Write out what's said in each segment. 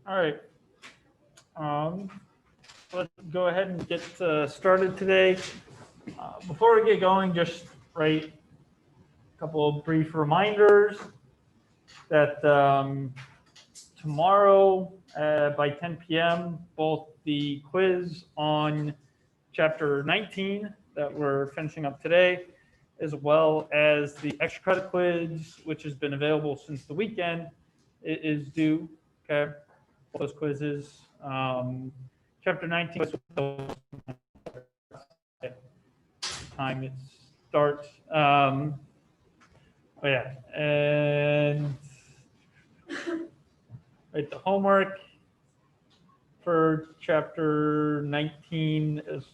All right. Let's go ahead and get started today. Before we get going, just a couple of brief reminders that tomorrow by 10 p.m., both the quiz on Chapter 19 that we're finishing up today, as well as the extra credit quiz, which has been available since the weekend, it is due. Okay, those quizzes. Chapter 19 time it starts. Oh yeah, and the homework for chapter 19 is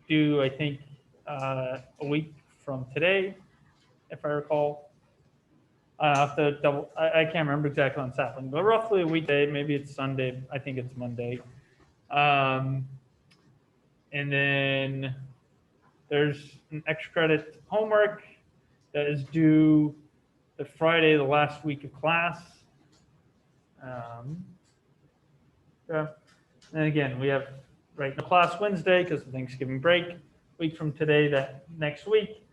due, I think, a week from today, if I recall. I have to double. I can't remember exactly when it's happening, but roughly a weekday. Maybe it's Sunday. I think it's Monday. And then there's an extra credit homework that is due the Friday, the last week of class. Yeah. And again, we have no class Wednesday because of Thanksgiving break. Week from today, that next week,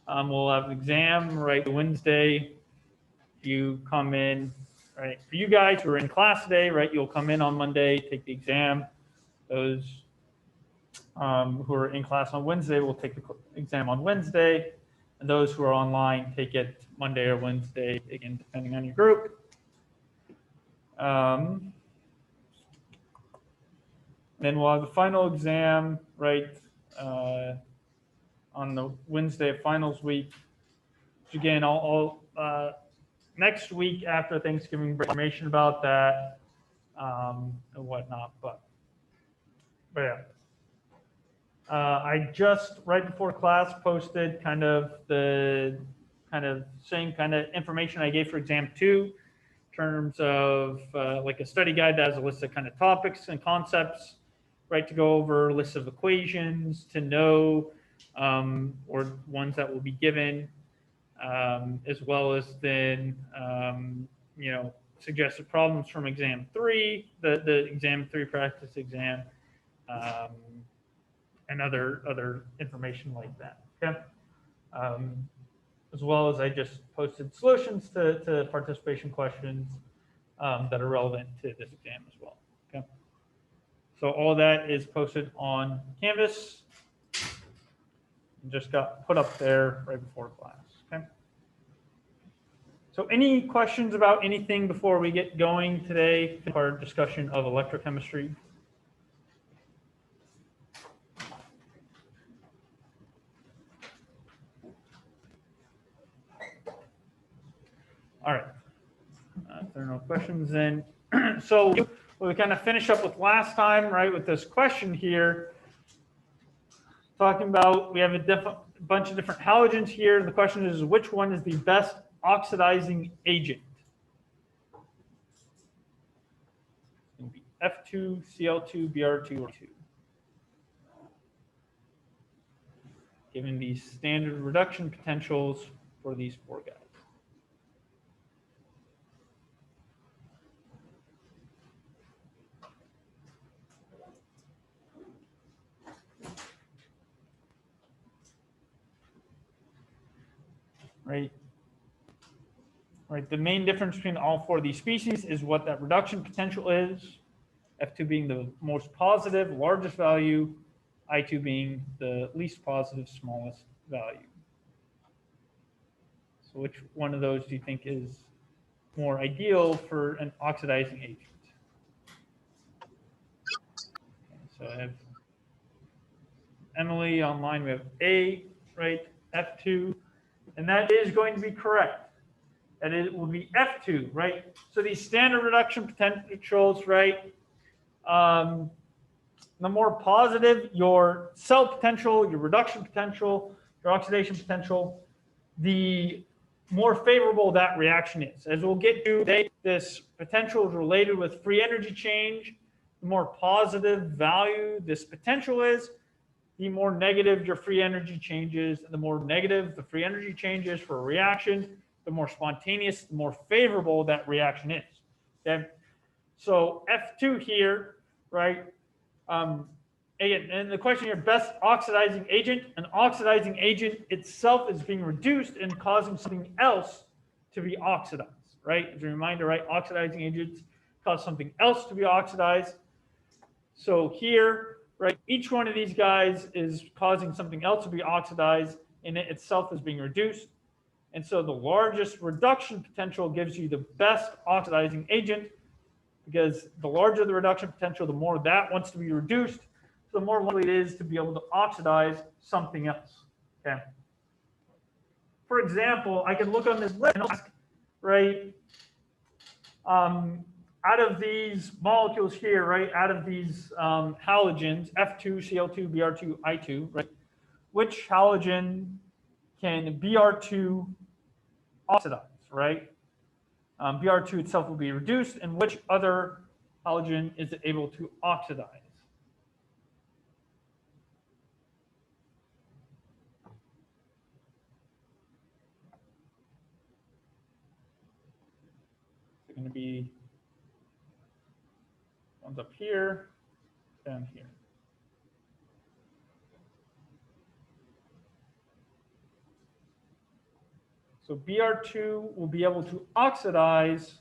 we'll have an exam Wednesday. You come in, for you guys who are in class today, you'll come in on Monday, take the exam. Those who are in class on Wednesday will take the exam on Wednesday. And those who are online take it Monday or Wednesday, again, depending on your group. Then we'll have the final exam, on the Wednesday of finals week. Which again, I'll next week after Thanksgiving, information about that and whatnot. But yeah. I just right before class posted the same kind of information I gave for exam 2 in terms of like a study guide that has a list of kind of topics and concepts, to go over, lists of equations to know, or ones that will be given, as well as then suggested problems from exam 3, the exam 3 practice exam. And other information like that. Okay, as well as I just posted solutions to participation questions that are relevant to this exam as well. Okay, so all that is posted on Canvas and just got put up there right before class. Okay. So any questions about anything before we get going today for our discussion of electrochemistry? All right. If there are no questions, then so we kind of finish up with last time, with this question here, talking about we have a bunch of different halogens here. The question is, which one is the best oxidizing agent? It's going to be F2, Cl2, Br2, or 2. Given these standard reduction potentials for these 4 guys. Right. The main difference between all 4 of these species is what that reduction potential is. F2 being the most positive, largest value, I2 being the least positive, smallest value. So which one of those do you think is more ideal for an oxidizing agent? Okay, so I have Emily online. We have A, F2, and that is going to be correct. And it will be F2, So these standard reduction potentials, the more positive your cell potential, your reduction potential, your oxidation potential, the more favorable that reaction is. As we'll get to today, this potential is related with free energy change. The more positive value this potential is, the more negative your free energy changes, and the more negative the free energy changes for a reaction, the more spontaneous, the more favorable that reaction is. Okay? So F2 here, right? Again, and the question here, best oxidizing agent. An oxidizing agent itself is being reduced and causing something else to be oxidized, right? As a reminder, right? Oxidizing agents cause something else to be oxidized. So here, right, each one of these guys is causing something else to be oxidized, and it itself is being reduced. And so the largest reduction potential gives you the best oxidizing agent, because the larger the reduction potential, the more that wants to be reduced, so the more likely it is to be able to oxidize something else. Okay. For example, I can look on this list and ask, right, out of these molecules here, right, out of these halogens, F2, Cl2, Br2, I2, right, which halogen can Br2 oxidize, right? Br2 itself will be reduced, and which other halogen is it able to oxidize? It's going to be one's up here, down here. So Br2 will be able to oxidize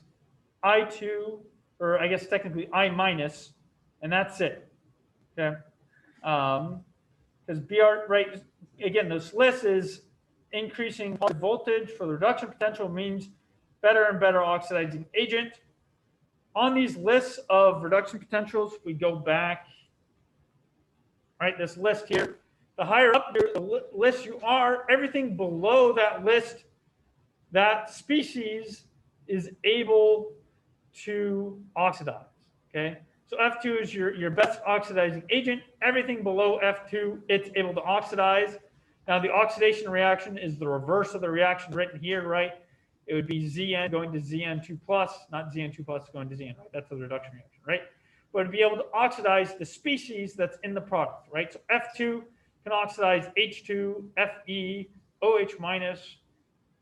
I2, or I guess technically I minus, and that's it. Okay. Because Br, right, again, this list is increasing voltage for the reduction potential means better and better oxidizing agent. On these lists of reduction potentials, we go back, right, this list here. The higher up the list you are, everything below that list, that species is able to oxidize, okay? So F2 is your best oxidizing agent. Everything below F2, it's able to oxidize. Now, the oxidation reaction is the reverse of the reaction written here, right? It would be Zn going to Zn2 plus, not Zn2 plus going to Zn, right? That's the reduction reaction, right? But it'd be able to oxidize the species that's in the product, right? So F2 can oxidize H2, Fe, OH minus,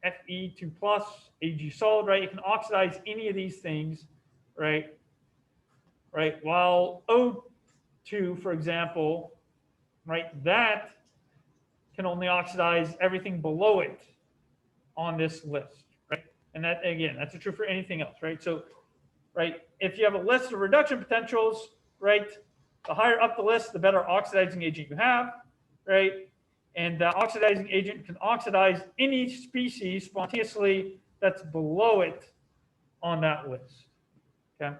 Fe2 plus, Ag solid, right? It can oxidize any of these things, right? Right. While O2, for example, right, that can only oxidize everything below it on this list, right? And that, again, that's true for anything else, right? So, right, if you have a list of reduction potentials, right, the higher up the list, the better oxidizing agent you have, right? And the oxidizing agent can oxidize any species spontaneously that's below it on that list, okay?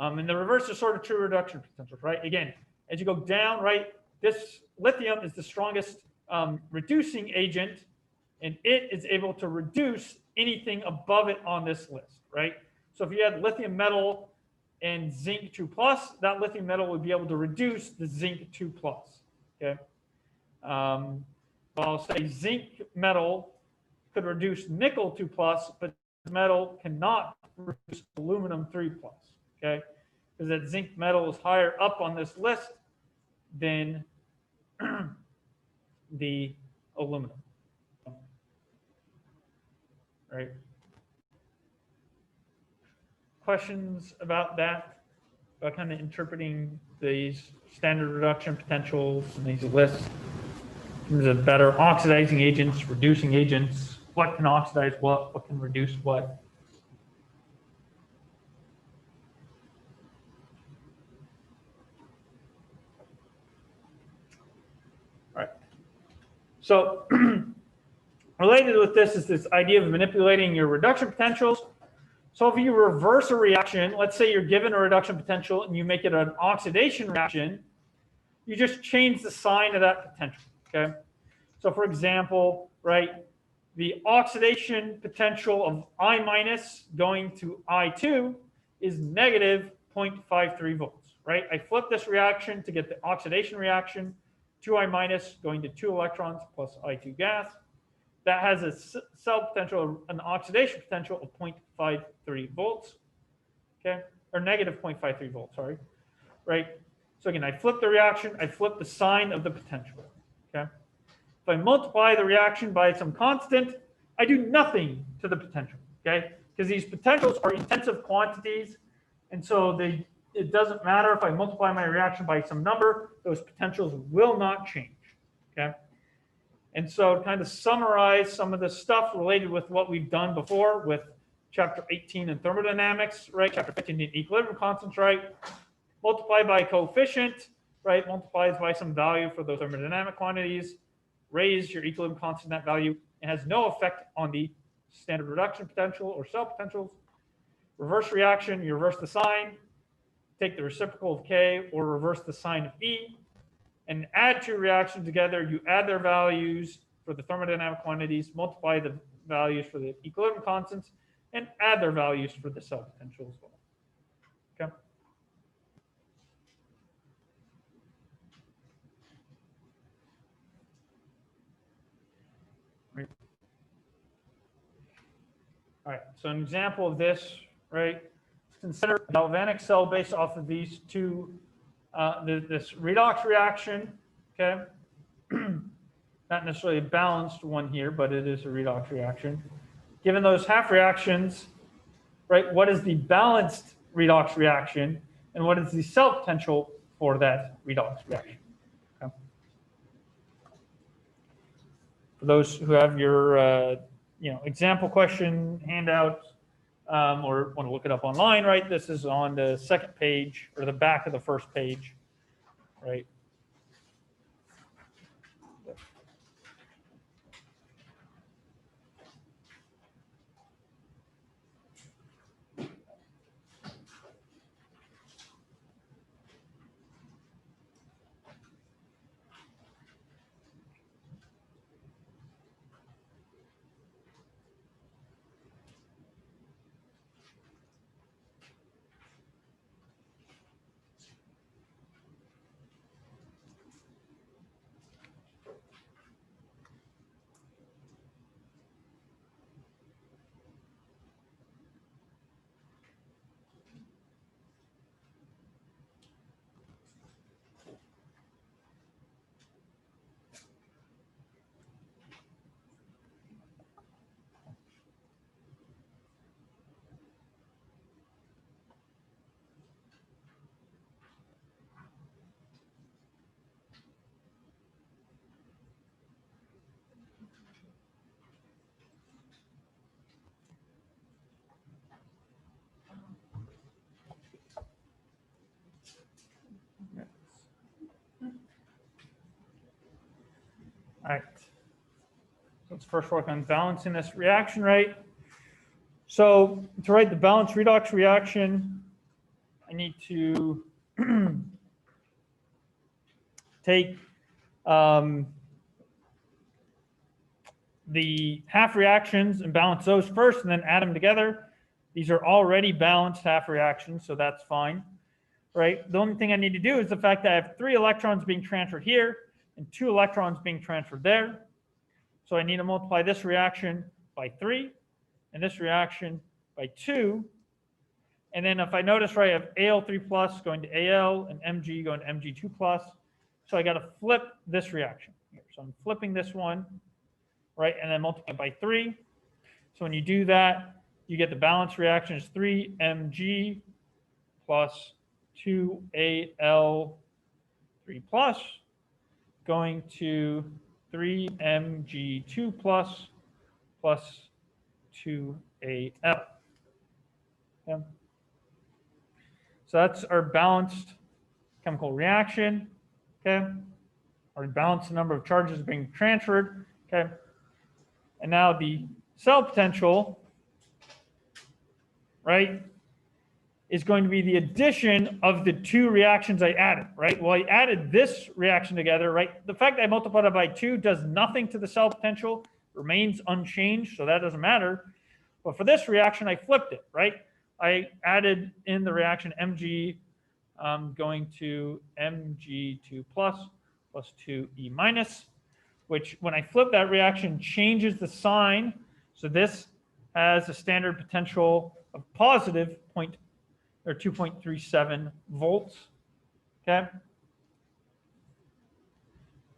And the reverse is sort of true reduction potentials, right? Again, as you go down, right, this lithium is the strongest reducing agent, and it is able to reduce anything above it on this list, right? So if you had lithium metal and zinc 2 plus, that lithium metal would be able to reduce the zinc 2 plus, okay? I'll say zinc metal could reduce nickel 2 plus, but metal cannot reduce aluminum 3 plus. Okay, because that zinc metal is higher up on this list than the aluminum. Right? Questions about that? About kind of interpreting these standard reduction potentials and these lists in terms of better oxidizing agents, reducing agents, what can oxidize what can reduce what? So related with this is this idea of manipulating your reduction potentials. So if you reverse a reaction, let's say you're given a reduction potential and you make it an oxidation reaction, you just change the sign of that potential, okay? So for example, right, the oxidation potential of I minus going to I2 is negative 0.53 volts, right? I flip this reaction to get the oxidation reaction. 2I minus going to 2 electrons plus I2 gas. That has a cell potential, an oxidation potential of 0.53 volts, okay? Or negative 0.53 volts, sorry, right? So again, I flip the reaction, I flip the sign of the potential, okay? If I multiply the reaction by some constant, I do nothing to the potential, okay? because these potentials are intensive quantities, and so it doesn't matter if I multiply my reaction by some number, those potentials will not change, okay? And so to kind of summarize some of the stuff related with what we've done before with chapter 18 in thermodynamics, right? Chapter 15 in equilibrium constants, right? Multiply by coefficient, right? Multiplies by some value for those thermodynamic quantities. Raise your equilibrium constant that value. It has no effect on the standard reduction potential or cell potentials. Reverse reaction, you reverse the sign, take the reciprocal of K or reverse the sign of E, and add two reactions together. You add their values for the thermodynamic quantities, multiply the values for the equilibrium constants, and add their values for the cell potential as well. Okay. Right. All right, so an example of this, right? Consider a galvanic cell based off of these two, this redox reaction, okay? Not necessarily a balanced one here, but it is a redox reaction. Given those half reactions, right, what is the balanced redox reaction, and what is the cell potential for that redox reaction? Okay. For those who have your example question handout or want to look it up online, right, this is on the second page or the back of the first page, right? All right. Let's first work on balancing this reaction, right? So to write the balanced redox reaction, I need to take the half reactions and balance those first and then add them together. These are already balanced half reactions, so that's fine, right? The only thing I need to do is the fact that I have 3 electrons being transferred here and 2 electrons being transferred there. So I need to multiply this reaction by 3 and this reaction by 2. And then if I notice, right, I have Al3 plus going to Al and Mg going to Mg2 plus. So I got to flip this reaction here. So I'm flipping this one, right, and then multiply by 3. So when you do that, you get the balanced reaction is 3Mg plus 2Al3 plus going to 3Mg2 plus 2Al. Okay. So that's our balanced chemical reaction. Okay. Our balanced number of charges being transferred. Okay. And now the cell potential, right, is going to be the addition of the 2 reactions I added, right? Well, I added this reaction together, right? The fact that I multiplied it by 2 does nothing to the cell potential, remains unchanged, so that doesn't matter. But for this reaction, I flipped it, right? I added in the reaction Mg going to Mg2 plus 2E minus, which when I flip that reaction changes the sign. So this has a standard potential of positive 2.37 volts. Okay.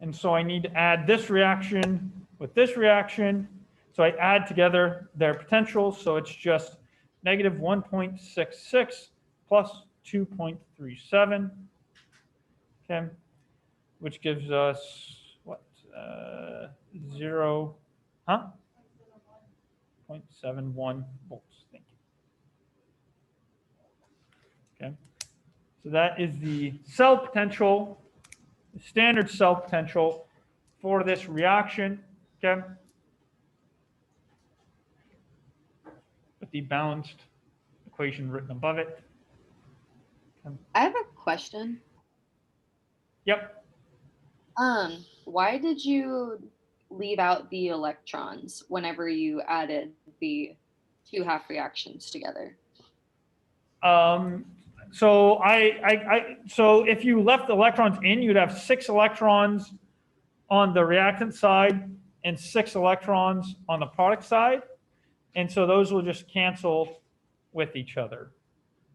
And so I need to add this reaction with this reaction. So I add together their potentials. So it's just negative 1.66 plus 2.37, okay, which gives us what? 0, huh? 0.71 volts. Thank you. Okay, so that is the cell potential, the standard cell potential for this reaction. Okay, with the balanced equation written above it. Okay. I have a question. Yep. Why did you leave out the electrons whenever you added the two half reactions together? So so if you left the electrons in, you'd have 6 electrons on the reactant side and 6 electrons on the product side. And so those will just cancel with each other.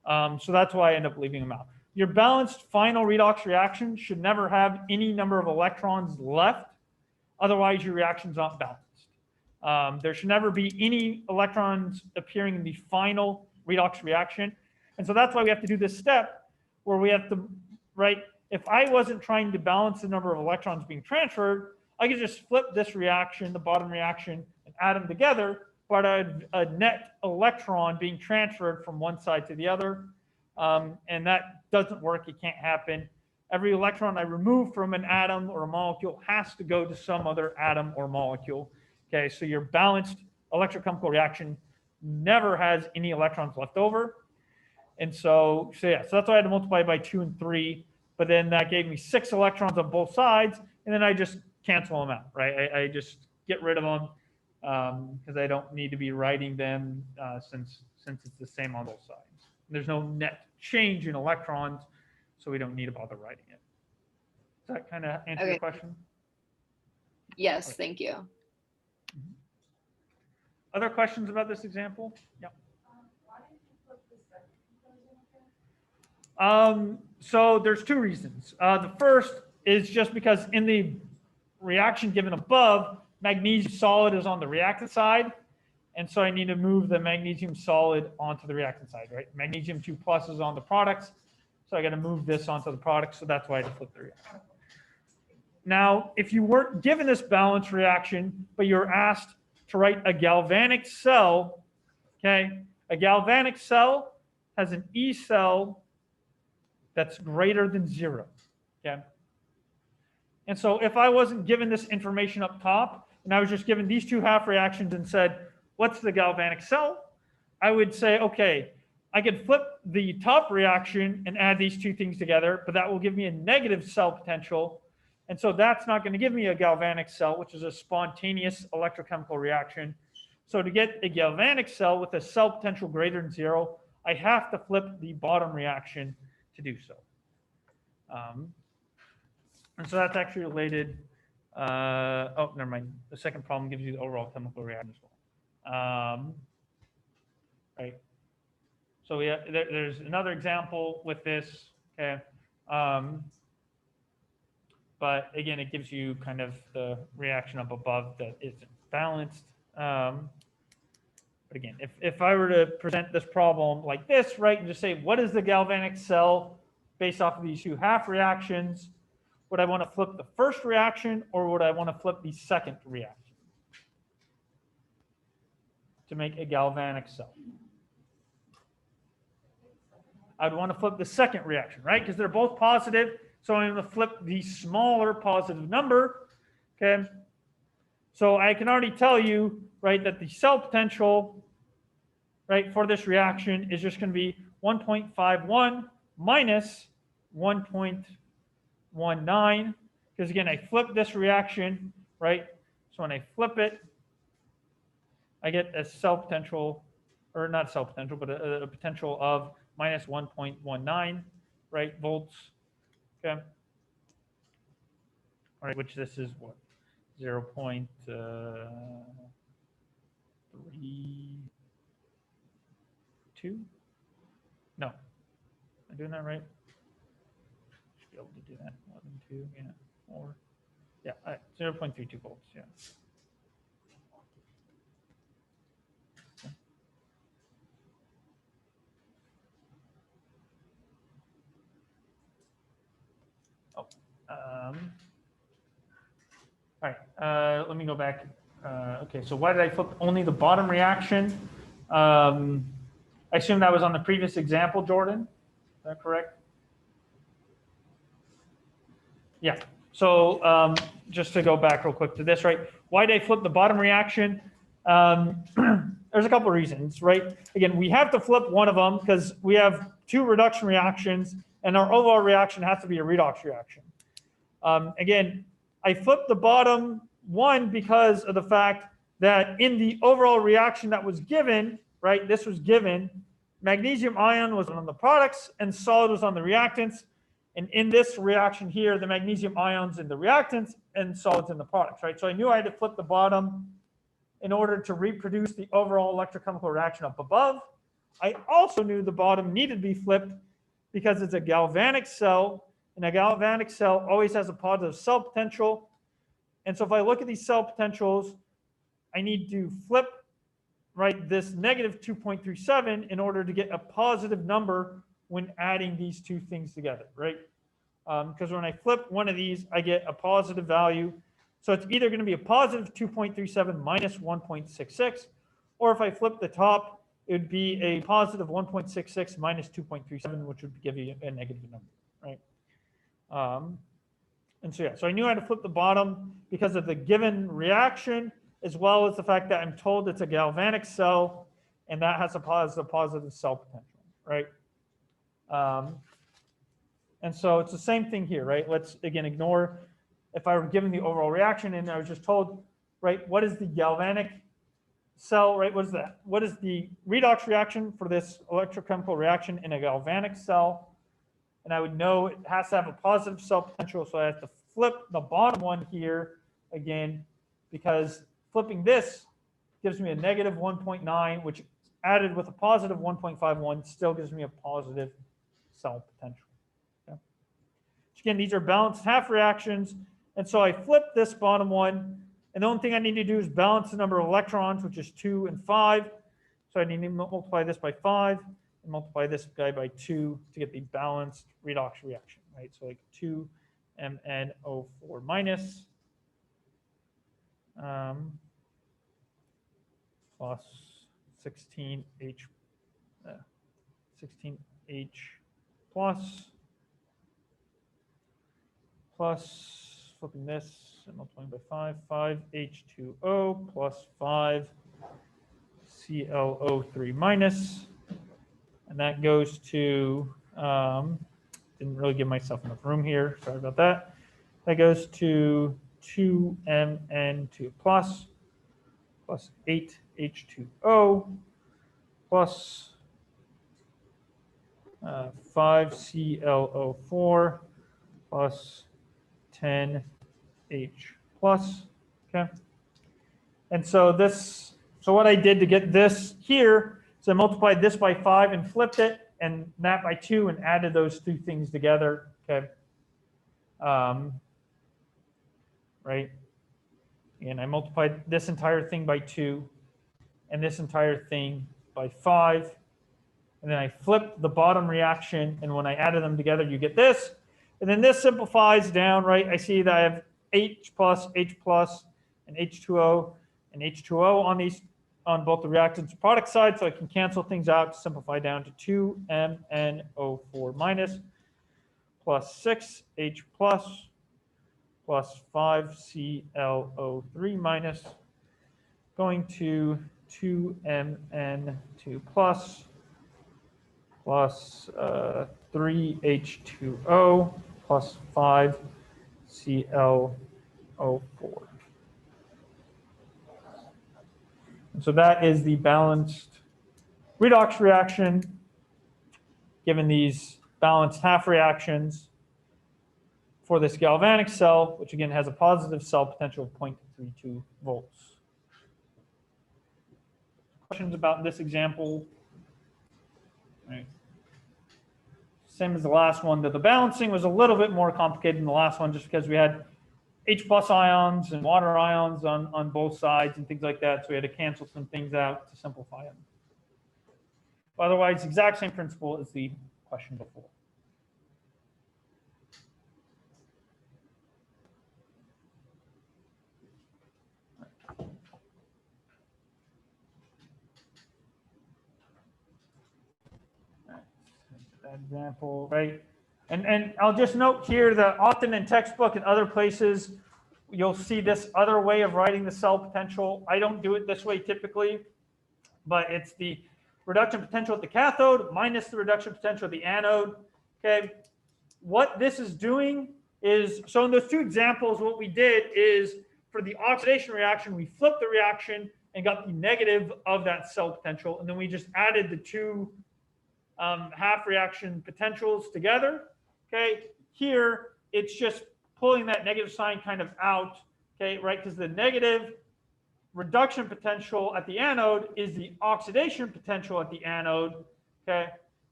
So that's why I end up leaving them out. Your balanced final redox reaction should never have any number of electrons left. Otherwise, your reaction's not balanced. There should never be any electrons appearing in the final redox reaction. And so that's why we have to do this step where we have to, right, if I wasn't trying to balance the number of electrons being transferred, I could just flip this reaction, the bottom reaction, and add them together, but a net electron being transferred from one side to the other. And that doesn't work. It can't happen. Every electron I remove from an atom or a molecule has to go to some other atom or molecule. Okay, so your balanced electrochemical reaction never has any electrons left over. And so that's why I had to multiply by 2 and 3. But then that gave me 6 electrons on both sides, and then I just cancel them out, right? I just get rid of them because I don't need to be writing them since it's the same on both sides. There's no net change in electrons, so we don't need to bother writing it. Does that kind of answer your question? Yes, thank you. Other questions about this example? Yeah. So there's 2 reasons. The first is just because in the reaction given above, magnesium solid is on the reactant side. And so I need to move the magnesium solid onto the reactant side, right? Magnesium 2 plus is on the products. So I got to move this onto the products. So that's why I had to flip the reaction. Now, if you weren't given this balanced reaction, but you're asked to write a galvanic cell, okay? A galvanic cell has an E cell that's greater than 0, okay? And so if I wasn't given this information up top, and I was just given these 2 half reactions and said, what's the galvanic cell? I would say, okay, I could flip the top reaction and add these 2 things together, but that will give me a negative cell potential. And so that's not going to give me a galvanic cell, which is a spontaneous electrochemical reaction. So to get a galvanic cell with a cell potential greater than 0, I have to flip the bottom reaction to do so. And so that's actually related. Oh, never mind. The second problem gives you the overall chemical reaction as well. Right. So there's another example with this. Okay. But again, it gives you kind of the reaction up above that isn't balanced. But again, if I were to present this problem like this, right, and just say, what is the galvanic cell based off of these 2 half reactions? Would I want to flip the first reaction, or would I want to flip the second reaction to make a galvanic cell? I'd want to flip the second reaction, right? Because they're both positive. So I'm going to flip the smaller positive number, okay? So I can already tell you, right, that the cell potential, right, for this reaction is just going to be 1.51 minus 1.19, because again, I flip this reaction, right? So when I flip it, I get a cell potential, or not cell potential, but a potential of minus 1.19, right, volts. Okay. All right, which this is what? 0.32? No. Am I doing that right? Should be able to do that. 11.2, yeah. Or, yeah, 0.32 volts, yeah. All right, let me go back. Okay, so why did I flip only the bottom reaction? I assume that was on the previous example, Jordan. Is that correct? Yeah. So just to go back real quick to this, right? Why did I flip the bottom reaction? There's a couple of reasons, right? Again, we have to flip one of them because we have two reduction reactions, and our overall reaction has to be a redox reaction. Again, I flipped the bottom one because of the fact that in the overall reaction that was given, right, this was given, magnesium ion was on the products and solid was on the reactants. And in this reaction here, the magnesium ions in the reactants and solids in the products, right? So I knew I had to flip the bottom in order to reproduce the overall electrochemical reaction up above. I also knew the bottom needed to be flipped because it's a galvanic cell, and a galvanic cell always has a positive cell potential. And so if I look at these cell potentials, I need to flip, right, this negative 2.37 in order to get a positive number when adding these two things together, right? Because when I flip one of these, I get a positive value. So it's either going to be a positive 2.37 minus 1.66, or if I flip the top, it would be a positive 1.66 minus 2.37, which would give you a negative number, right? And so, yeah, so I knew I had to flip the bottom because of the given reaction, as well as the fact that I'm told it's a galvanic cell, and that has a positive cell potential, right? And so it's the same thing here, right? Let's, again, ignore if I were given the overall reaction and I was just told, right, what is the galvanic cell, right? What is that? What is the redox reaction for this electrochemical reaction in a galvanic cell? And I would know it has to have a positive cell potential, so I have to flip the bottom one here again, because flipping this gives me a negative 1.9, which added with a positive 1.51 still gives me a positive cell potential. Okay? Again, these are balanced half reactions, and so I flip this bottom one, and the only thing I need to do is balance the number of electrons, which is 2 and 5. So I need to multiply this by 5 and multiply this guy by 2 to get the balanced redox reaction, right? So like 2MnO4 minus plus 16H plus flipping this and multiplying by 5H2O plus 5ClO3 minus, and that goes to, didn't really give myself enough room here, sorry about that. That goes to 2Mn2 plus 8H2O plus 5ClO4 plus 10H plus, okay? And so this, so what I did to get this here, so I multiplied this by 5 and flipped it, and that by 2 and added those two things together, okay? Right? And I multiplied this entire thing by 2 and this entire thing by 5. And then I flipped the bottom reaction, and when I added them together, you get this. And then this simplifies down, right? I see that I have H plus, and H2O, and H2O on these, on both the reactants and product side, so I can cancel things out to simplify down to 2MnO4 minus plus 6H plus 5ClO3 minus, going to 2Mn2 plus 3H2O plus 5ClO4. And so that is the balanced redox reaction given these balanced half reactions for this galvanic cell, which again has a positive cell potential of 0.32 volts. Questions about this example? Right. Same as the last one, that the balancing was a little bit more complicated than the last one just because we had H plus ions and water ions on both sides and things like that. So we had to cancel some things out to simplify them. But otherwise, exact same principle as the question before. example, right? And I'll just note here that often in textbook and other places, you'll see this other way of writing the cell potential. I don't do it this way typically, but it's the reduction potential at the cathode minus the reduction potential at the anode. Okay, what this is doing is, so in those two examples, what we did is for the oxidation reaction, we flipped the reaction and got the negative of that cell potential, and then we just added the two half reaction potentials together. Okay, here it's just pulling that negative sign kind of out. Okay, right, because the negative reduction potential at the anode is the oxidation potential at the anode. Okay,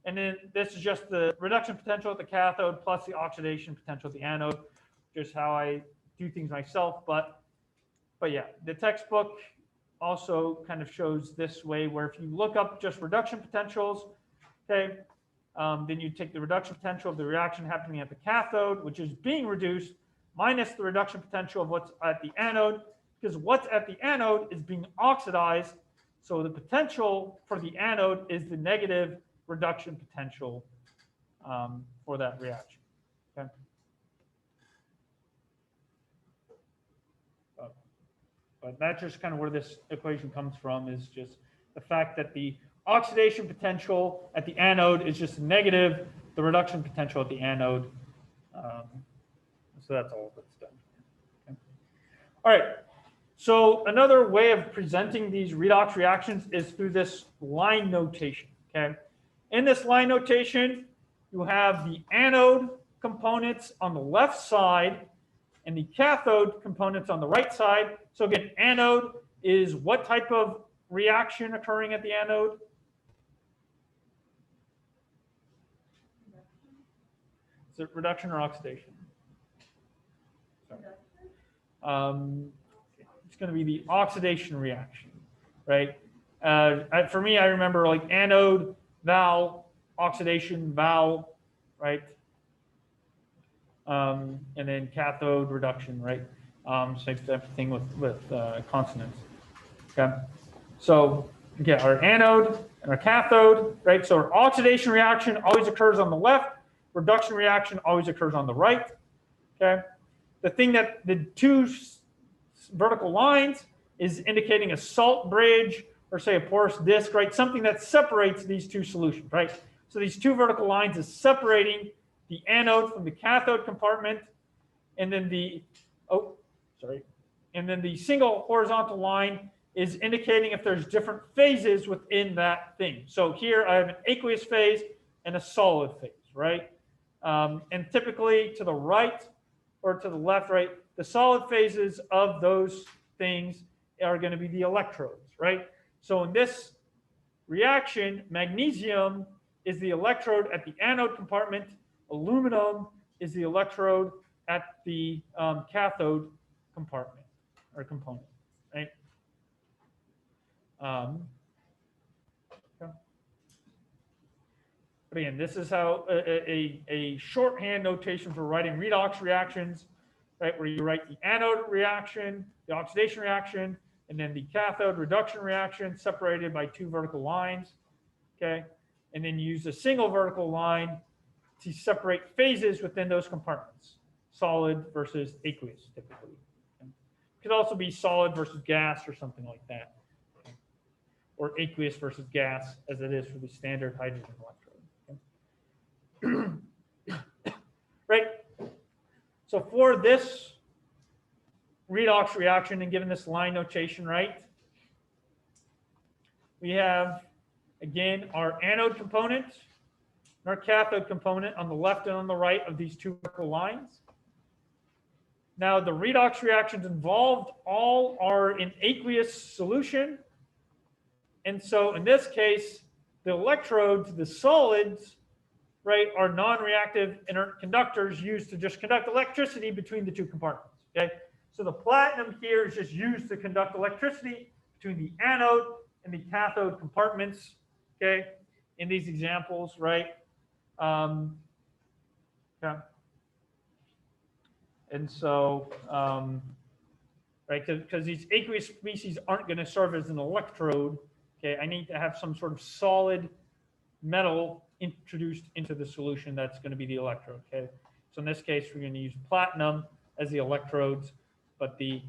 and then this is just the reduction potential at the cathode plus the oxidation potential at the anode. Just how I do things myself, but yeah, the textbook also kind of shows this way, where if you look up just reduction potentials, okay, then you take the reduction potential of the reaction happening at the cathode, which is being reduced, minus the reduction potential of what's at the anode, because what's at the anode is being oxidized. So the potential for the anode is the negative reduction potential for that reaction. Okay. But that's just kind of where this equation comes from, is just the fact that the oxidation potential at the anode is just negative, the reduction potential at the anode. So that's all that's done. Okay. All right. So another way of presenting these redox reactions is through this line notation. Okay. In this line notation, you have the anode components on the left side and the cathode components on the right side. So again, anode is what type of reaction occurring at the anode? Is it reduction or oxidation? It's going to be the oxidation reaction, right? For me, I remember like anode, val, oxidation, val, right? And then cathode, reduction, right? Same type of thing with consonants. Okay. So again, our anode and our cathode, right? So our oxidation reaction always occurs on the left. Reduction reaction always occurs on the right. Okay. The thing that the two vertical lines is indicating a salt bridge, or say a porous disk, right? Something that separates these two solutions, right? So these two vertical lines is separating the anode from the cathode compartment, and then the single horizontal line is indicating if there's different phases within that thing. So here I have an aqueous phase and a solid phase, right? And typically to the right or to the left, right, the solid phases of those things are going to be the electrodes, right? So in this reaction, magnesium is the electrode at the anode compartment, aluminum is the electrode at the cathode compartment or component, right? Okay. But again, this is how a shorthand notation for writing redox reactions, right? Where you write the anode reaction, the oxidation reaction, and then the cathode reduction reaction separated by two vertical lines, okay? And then you use a single vertical line to separate phases within those compartments, solid versus aqueous typically. Okay? It could also be solid versus gas or something like that, okay? Or aqueous versus gas, as it is for the standard hydrogen electrode. Okay? Right? So for this redox reaction, and given this line notation, right, we have, again, our anode component and our cathode component on the left and on the right of these two vertical lines. Now, the redox reactions involved all are in aqueous solution. And so in this case, the electrodes, the solids, right, are non-reactive inert conductors used to just conduct electricity between the two compartments. Okay, so the platinum here is just used to conduct electricity between the anode and the cathode compartments. Okay, in these examples, right? Okay. And so, right, because these aqueous species aren't going to serve as an electrode. Okay, I need to have some sort of solid metal introduced into the solution that's going to be the electrode. Okay, so in this case, we're going to use platinum as the electrodes, but the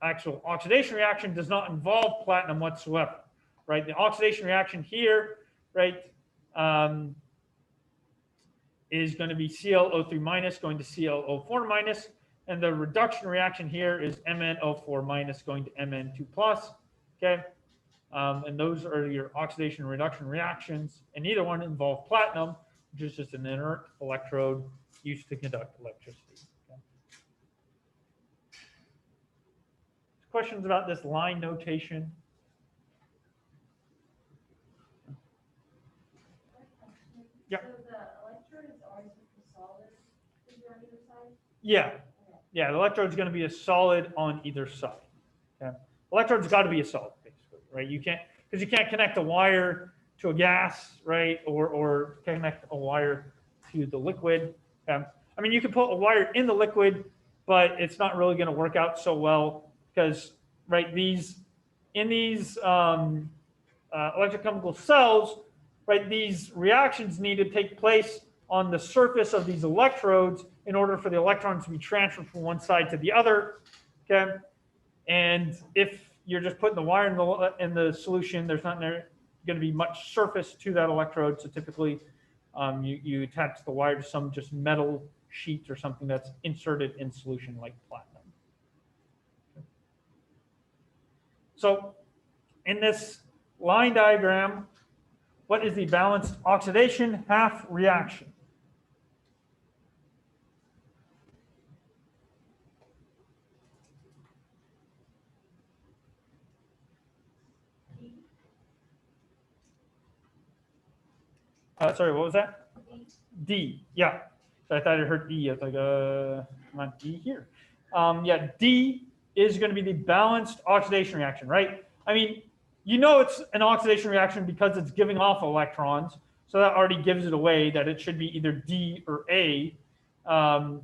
actual oxidation reaction does not involve platinum whatsoever, right? The oxidation reaction here, right, is going to be ClO3 minus going to ClO4 minus, and the reduction reaction here is MnO4 minus going to Mn2 plus, okay? And those are your oxidation and reduction reactions, and either one involve platinum, which is just an inert electrode used to conduct electricity. Okay? Questions about this line notation? Yeah. So the electrode is always with the solid figure on either side? Yeah. Yeah, the electrode's going to be a solid on either side. Okay? Electrode's got to be a solid, basically, right? You can't, because you can't connect a wire to a gas, right? Or connect a wire to the liquid. I mean, you can put a wire in the liquid, but it's not really going to work out so well because, right, in these electrochemical cells, right, these reactions need to take place on the surface of these electrodes in order for the electrons to be transferred from one side to the other. Okay, and if you're just putting the wire in the solution, there's not going to be much surface to that electrode. So typically, you attach the wire to some just metal sheet or something that's inserted in solution like platinum. Okay. So in this line diagram, what is the balanced oxidation half reaction? Sorry, what was that? D. Yeah. So I thought I heard E. I was like, not D here. Yeah, D is going to be the balanced oxidation reaction, right? I mean, you know it's an oxidation reaction because it's giving off electrons. So that already gives it away that it should be either D or A. A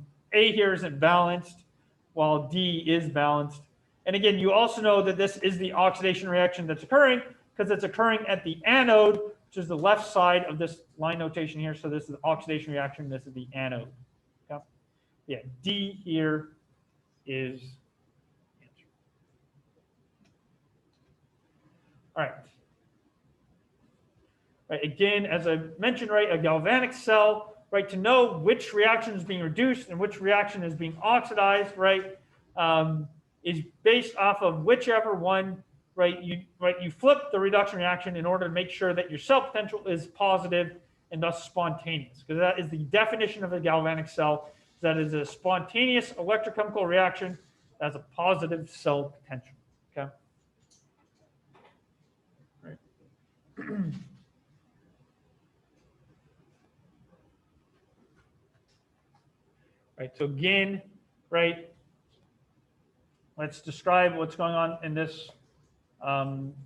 here isn't balanced, while D is balanced. And again, you also know that this is the oxidation reaction that's occurring because it's occurring at the anode, which is the left side of this line notation here. So this is the oxidation reaction. This is the anode. Okay? Yeah, D here is answer. All right. Right. Again, as I mentioned, right, a galvanic cell, right, to know which reaction is being reduced and which reaction is being oxidized, right, is based off of whichever one, right, you flip the reduction reaction in order to make sure that your cell potential is positive and thus spontaneous, because that is the definition of a galvanic cell. That is a spontaneous electrochemical reaction that has a positive cell potential. Okay. Right. Right, so again, right, let's describe what's going on in this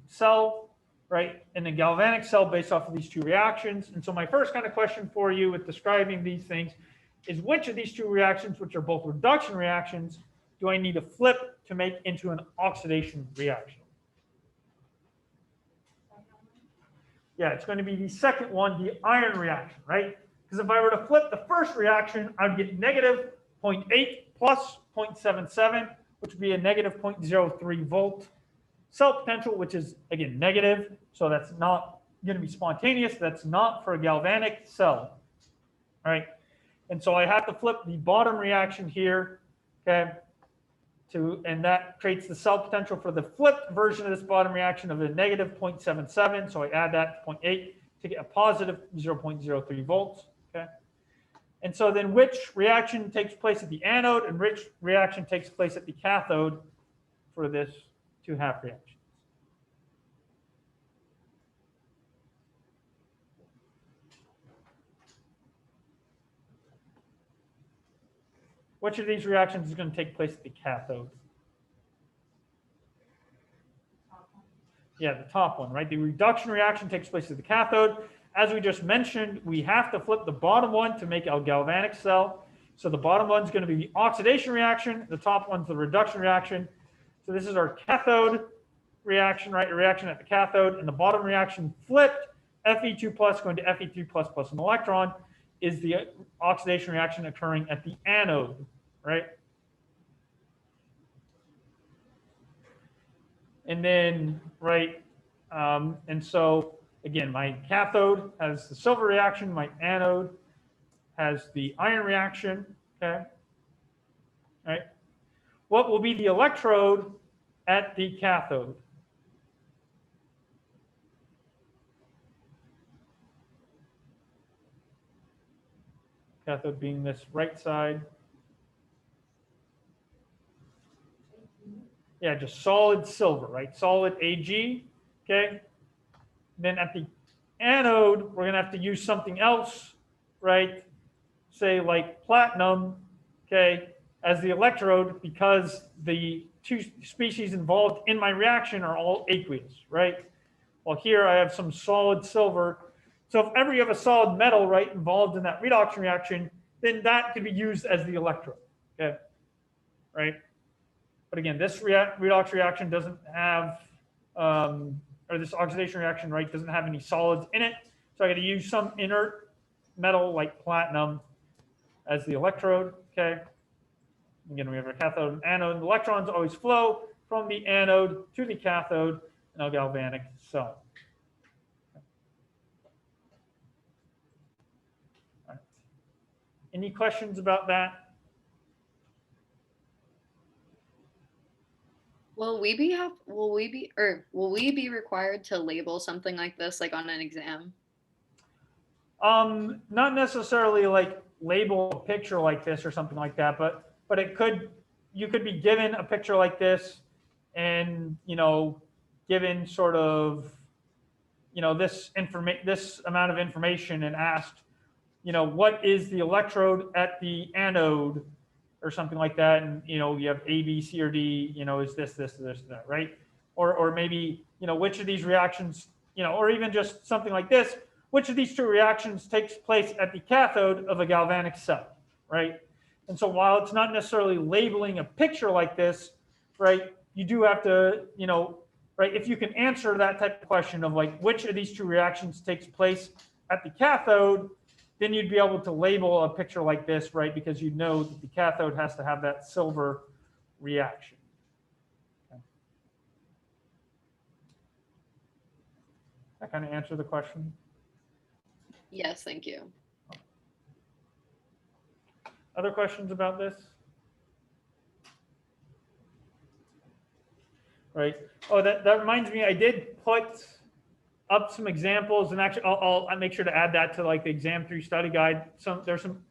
cell, right, in a galvanic cell based off of these two reactions. And so my first kind of question for you with describing these things is which of these two reactions, which are both reduction reactions, do I need to flip to make into an oxidation reaction? Yeah, it's going to be the second one, the iron reaction, right? Because if I were to flip the first reaction, I'd get negative 0.8 plus 0.77, which would be a negative 0.03 volt cell potential, which is, again, negative. So that's not going to be spontaneous. That's not for a galvanic cell. All right. And so I have to flip the bottom reaction here, okay, and that creates the cell potential for the flipped version of this bottom reaction of a negative 0.77. So I add that to 0.8 to get a positive 0.03 volts. Okay. And so then which reaction takes place at the anode and which reaction takes place at the cathode for this two half reactions? Which of these reactions is going to take place at the cathode? Yeah, the top one, right? The reduction reaction takes place at the cathode. As we just mentioned, we have to flip the bottom one to make a galvanic cell. So the bottom one's going to be the oxidation reaction. The top one's the reduction reaction. So this is our cathode reaction, right? A reaction at the cathode. And the bottom reaction flipped Fe2 plus going to Fe3 plus plus an electron is the oxidation reaction occurring at the anode, right? And then, right, and so again, my cathode has the silver reaction, my anode has the iron reaction, okay? Right? What will be the electrode at the cathode? Cathode being this right side. Yeah, just solid silver, right? Solid Ag, okay? Then at the anode, we're gonna have to use something else, right? Say like platinum, okay, as the electrode because the two species involved in my reaction are all aqueous, right? Well, here I have some solid silver. So if ever you have a solid metal, right, involved in that redox reaction, then that could be used as the electrode, okay, right? But again, this redox reaction doesn't have, or this oxidation reaction, right, doesn't have any solids in it. So I got to use some inert metal like platinum as the electrode, okay? Again, we have a cathode and anode. The electrons always flow from the anode to the cathode in a galvanic cell. All right. Any questions about that? Will we be required to label something like this, like on an exam? Not necessarily like label a picture like this or something like that, but it could, you could be given a picture like this and, you know, given sort of, you know, this amount of information and asked, you know, what is the electrode at the anode or something like that. And, you know, you have A, B, C, or D, you know, is this, that, right? Or maybe, you know, which of these reactions, you know, or even just something like this, which of these two reactions takes place at the cathode of a galvanic cell, right? And so while it's not necessarily labeling a picture like this, right, you do have to, you know, right, if you can answer that type of question of like, which of these two reactions takes place at the cathode, then you'd be able to label a picture like this, right, because you know that the cathode has to have that silver reaction. Okay. That kind of answer the question? Yes, thank you. Other questions about this? Right. Oh, that reminds me, I did put up some examples, and actually I'll make sure to add that to like the exam 3 study guide. There's some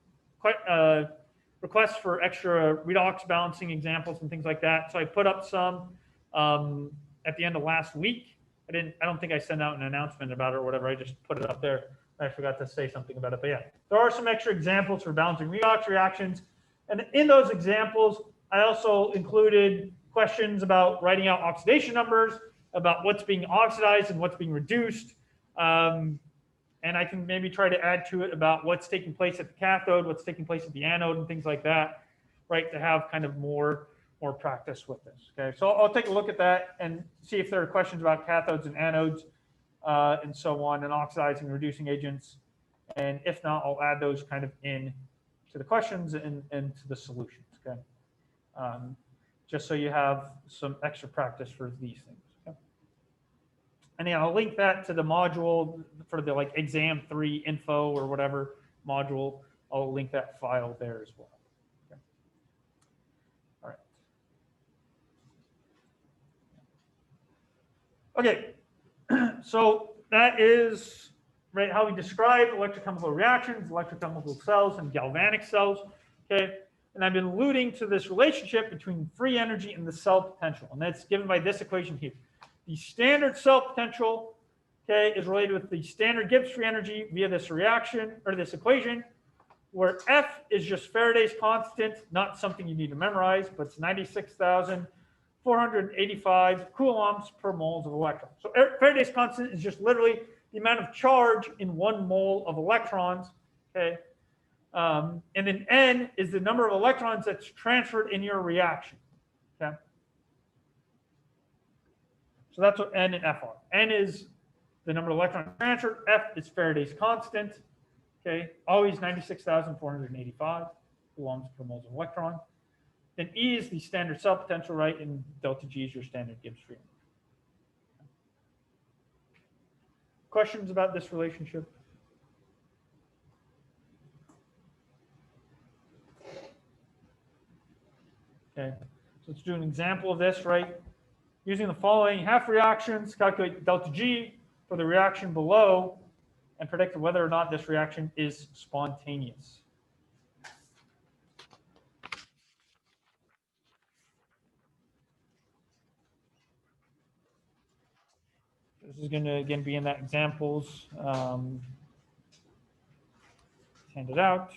requests for extra redox balancing examples and things like that. So I put up some at the end of last week. I don't think I sent out an announcement about it or whatever. I just put it up there. I forgot to say something about it, but yeah, there are some extra examples for balancing redox reactions. And in those examples, I also included questions about writing out oxidation numbers, about what's being oxidized and what's being reduced. And I can maybe try to add to it about what's taking place at the cathode, what's taking place at the anode, and things like that, right, to have kind of more practice with this. Okay, so I'll take a look at that and see if there are questions about cathodes and anodes and so on, and oxidizing and reducing agents. And if not, I'll add those kind of in to the questions and to the solutions. Okay, just so you have some extra practice for these things. Okay? And yeah, I'll link that to the module for the like exam 3 info or whatever module. I'll link that file there as well. Okay. All right. Okay. So that is right how we describe electrochemical reactions, electrochemical cells, and galvanic cells. Okay. And I've been alluding to this relationship between free energy and the cell potential, and that's given by this equation here. The standard cell potential, okay, is related with the standard Gibbs free energy via this reaction or this equation, where F is just Faraday's constant, not something you need to memorize, but it's 96,485 coulombs per moles of electrons. So Faraday's constant is just literally the amount of charge in 1 mole of electrons, okay? And then N is the number of electrons that's transferred in your reaction, okay? So that's what N and F are. N is the number of electrons transferred. F is Faraday's constant. Okay, always 96,485 coulombs per moles of electron. Then E is the standard cell potential, right? And delta G is your standard Gibbs free energy. Questions about this relationship? Okay, so let's do an example of this, right? Using the following half reactions, calculate delta G for the reaction below and predict whether or not this reaction is spontaneous. This is going to, again, be in that examples handed out.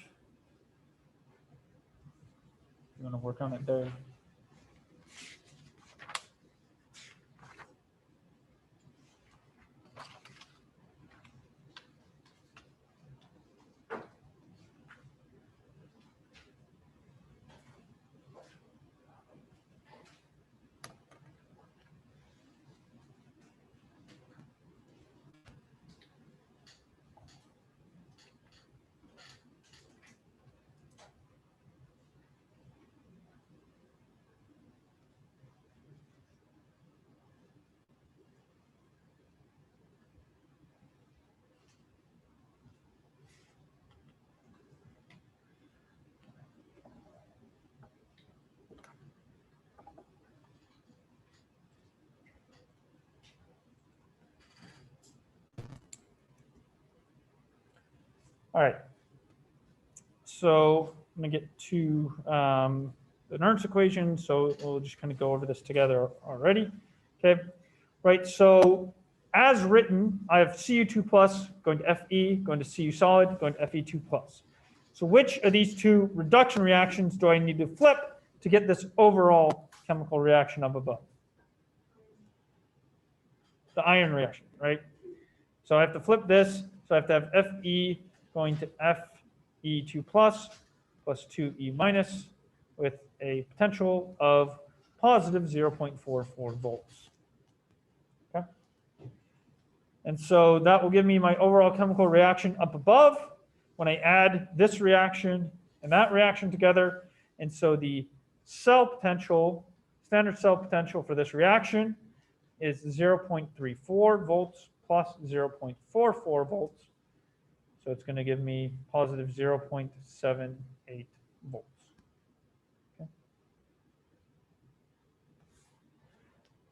You want to work on it there. All right. So I'm going to get to the Nernst equation. So we'll just kind of go over this together already. Okay. Right. So as written, I have Cu2 plus going to Fe, going to Cu solid, going to Fe2 plus. So which of these two reduction reactions do I need to flip to get this overall chemical reaction up above? The iron reaction, right? So I have to flip this. So I have to have Fe going to Fe2 plus 2E minus with a potential of positive 0.44 volts. Okay. And so that will give me my overall chemical reaction up above when I add this reaction and that reaction together. And so the cell potential, standard cell potential for this reaction is 0.34 volts plus 0.44 volts. So it's going to give me positive 0.78 volts. Okay.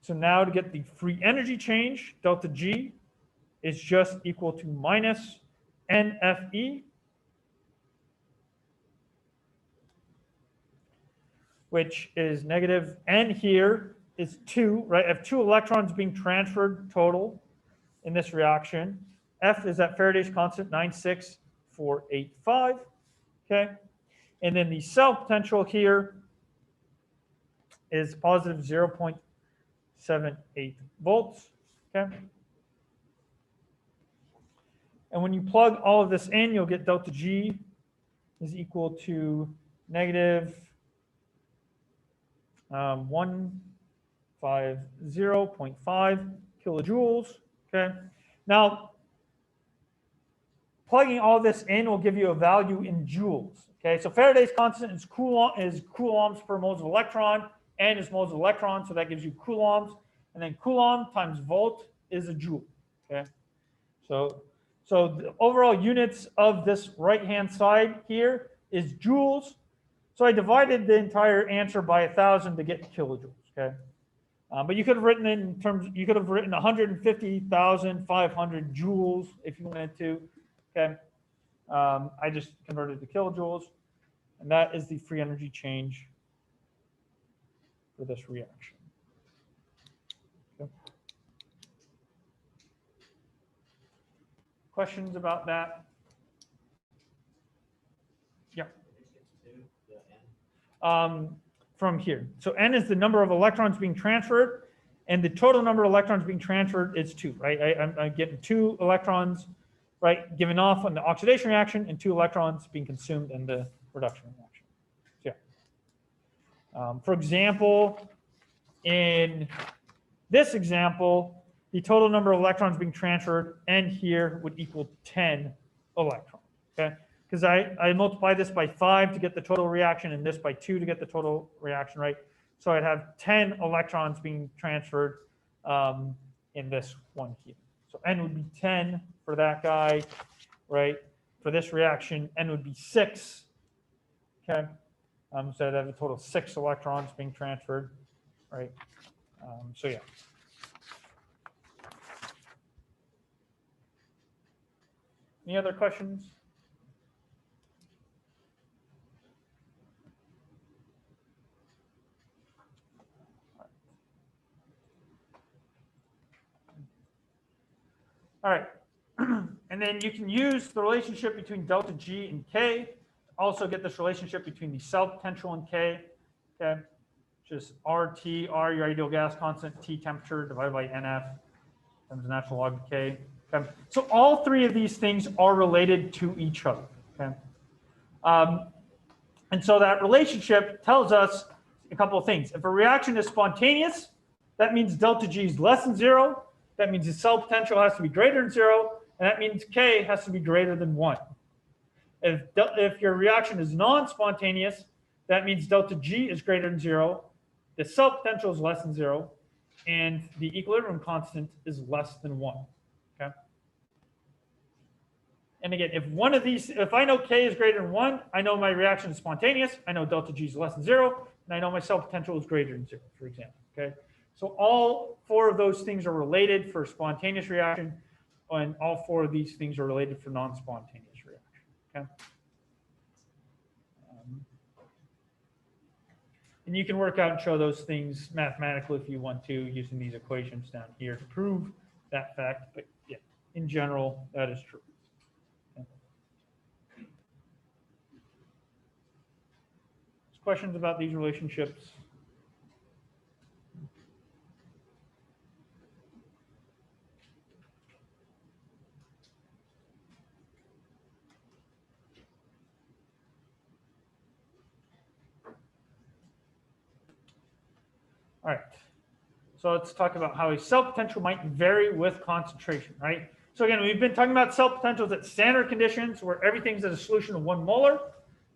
So now to get the free energy change, delta G is just equal to minus NFE, which is negative. N here is 2, right? I have 2 electrons being transferred total in this reaction. F is at Faraday's constant, 96485. Okay. And then the cell potential here is positive 0.78 volts. Okay. And when you plug all of this in, you'll get delta G is equal to negative 150.5 kilojoules. Okay. Now, plugging all this in will give you a value in joules. Okay, so Faraday's constant is coulombs per moles of electron. N is moles of electron, so that gives you coulombs. And then coulomb times volt is a joule. Okay, so the overall units of this right-hand side here is joules. So I divided the entire answer by 1,000 to get kilojoules. Okay, but you could have written it in terms. You could have written 150,500 joules if you wanted to. Okay, I just converted to kilojoules, and that is the free energy change for this reaction. Okay. Questions about that? Yeah. From here. So N is the number of electrons being transferred, and the total number of electrons being transferred is 2, right? I'm getting 2 electrons, right, given off on the oxidation reaction and 2 electrons being consumed in the reduction reaction. So, yeah. For example, in this example, the total number of electrons being transferred, N here would equal 10 electrons, okay? Because I multiply this by 5 to get the total reaction and this by 2 to get the total reaction, right? So I'd have 10 electrons being transferred in this one here. So N would be 10 for that guy, right? For this reaction, N would be 6, okay? So I'd have a total of 6 electrons being transferred, right? So yeah. Any other questions? All right. And then you can use the relationship between delta G and K to also get this relationship between the cell potential and K, okay? Just RT, R, your ideal gas constant, T temperature divided by NF times the natural log of K. Okay? So all three of these things are related to each other, okay? And so that relationship tells us a couple of things. If a reaction is spontaneous, that means delta G is less than 0. That means the cell potential has to be greater than 0. And that means K has to be greater than 1. If your reaction is non-spontaneous, that means delta G is greater than 0. The cell potential is less than 0. And the equilibrium constant is less than 1. Okay. And again, if I know K is greater than 1, I know my reaction is spontaneous. I know delta G is less than 0. And I know my cell potential is greater than 0, for example. Okay. So all 4 of those things are related for spontaneous reaction, and all 4 of these things are related for non-spontaneous reaction. Okay. And you can work out and show those things mathematically if you want to, using these equations down here to prove that fact. But yeah, in general, that is true. Okay. Questions about these relationships? All right, so let's talk about how a cell potential might vary with concentration, right? So again, we've been talking about cell potentials at standard conditions where everything's at a solution of 1 molar,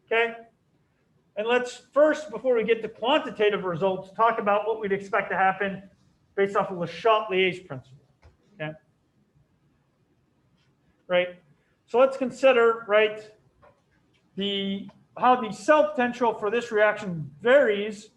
okay? And let's first, before we get to quantitative results, talk about what we'd expect to happen based off of Le Chatelier's principle, okay? Right, so let's consider, right, how the cell potential for this reaction varies,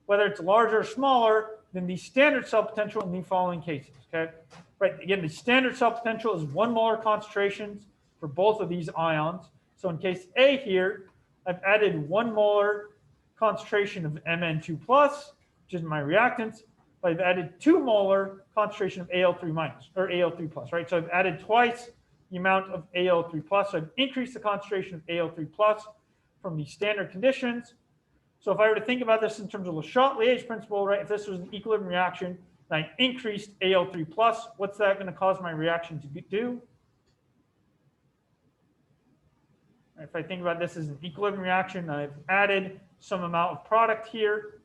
whether it's larger or smaller than the standard cell potential in the following cases, okay? Right, again, the standard cell potential is 1 molar concentrations for both of these ions. So in case A here, I've added 1 molar concentration of Mn2+, which is my reactants, but I've added 2 molar concentration of Al3-, or Al3+, right? So I've added twice the amount of Al3+, so I've increased the concentration of Al3+ from the standard conditions. So if I were to think about this in terms of Le Chatelier's principle, right, if this was an equilibrium reaction and I increased Al3+, what's that going to cause my reaction to do? If I think about this as an equilibrium reaction, I've added some amount of product here.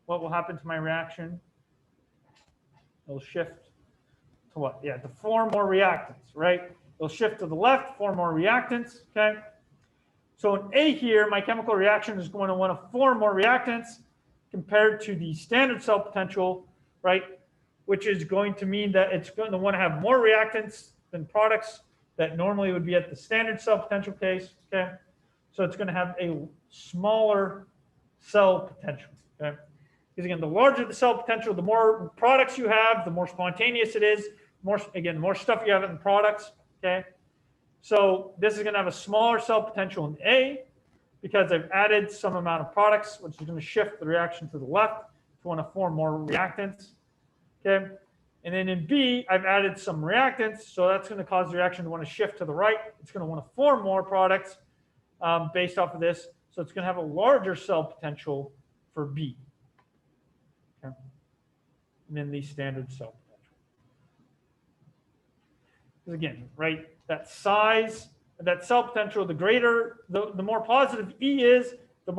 What will happen to my reaction? It'll shift to what? Yeah, to 4 more reactants, right? It'll shift to the left, 4 more reactants, okay? So in A here, my chemical reaction is going to want to 4 more reactants compared to the standard cell potential, right? Which is going to mean that it's going to want to have more reactants than products that normally would be at the standard cell potential case, okay? So it's going to have a smaller cell potential, okay? Because again, the larger the cell potential, the more products you have, the more spontaneous it is, more stuff you have in the products, okay? So this is going to have a smaller cell potential in A because I've added some amount of products, which is going to shift the reaction to the left to want to form more reactants, okay? And then in B, I've added some reactants, so that's going to cause the reaction to want to shift to the right. It's going to want to form more products based off of this, so it's going to have a larger cell potential for B, okay? And then the standard cell potential. Because again, right, that size, that cell potential, the more positive E is, the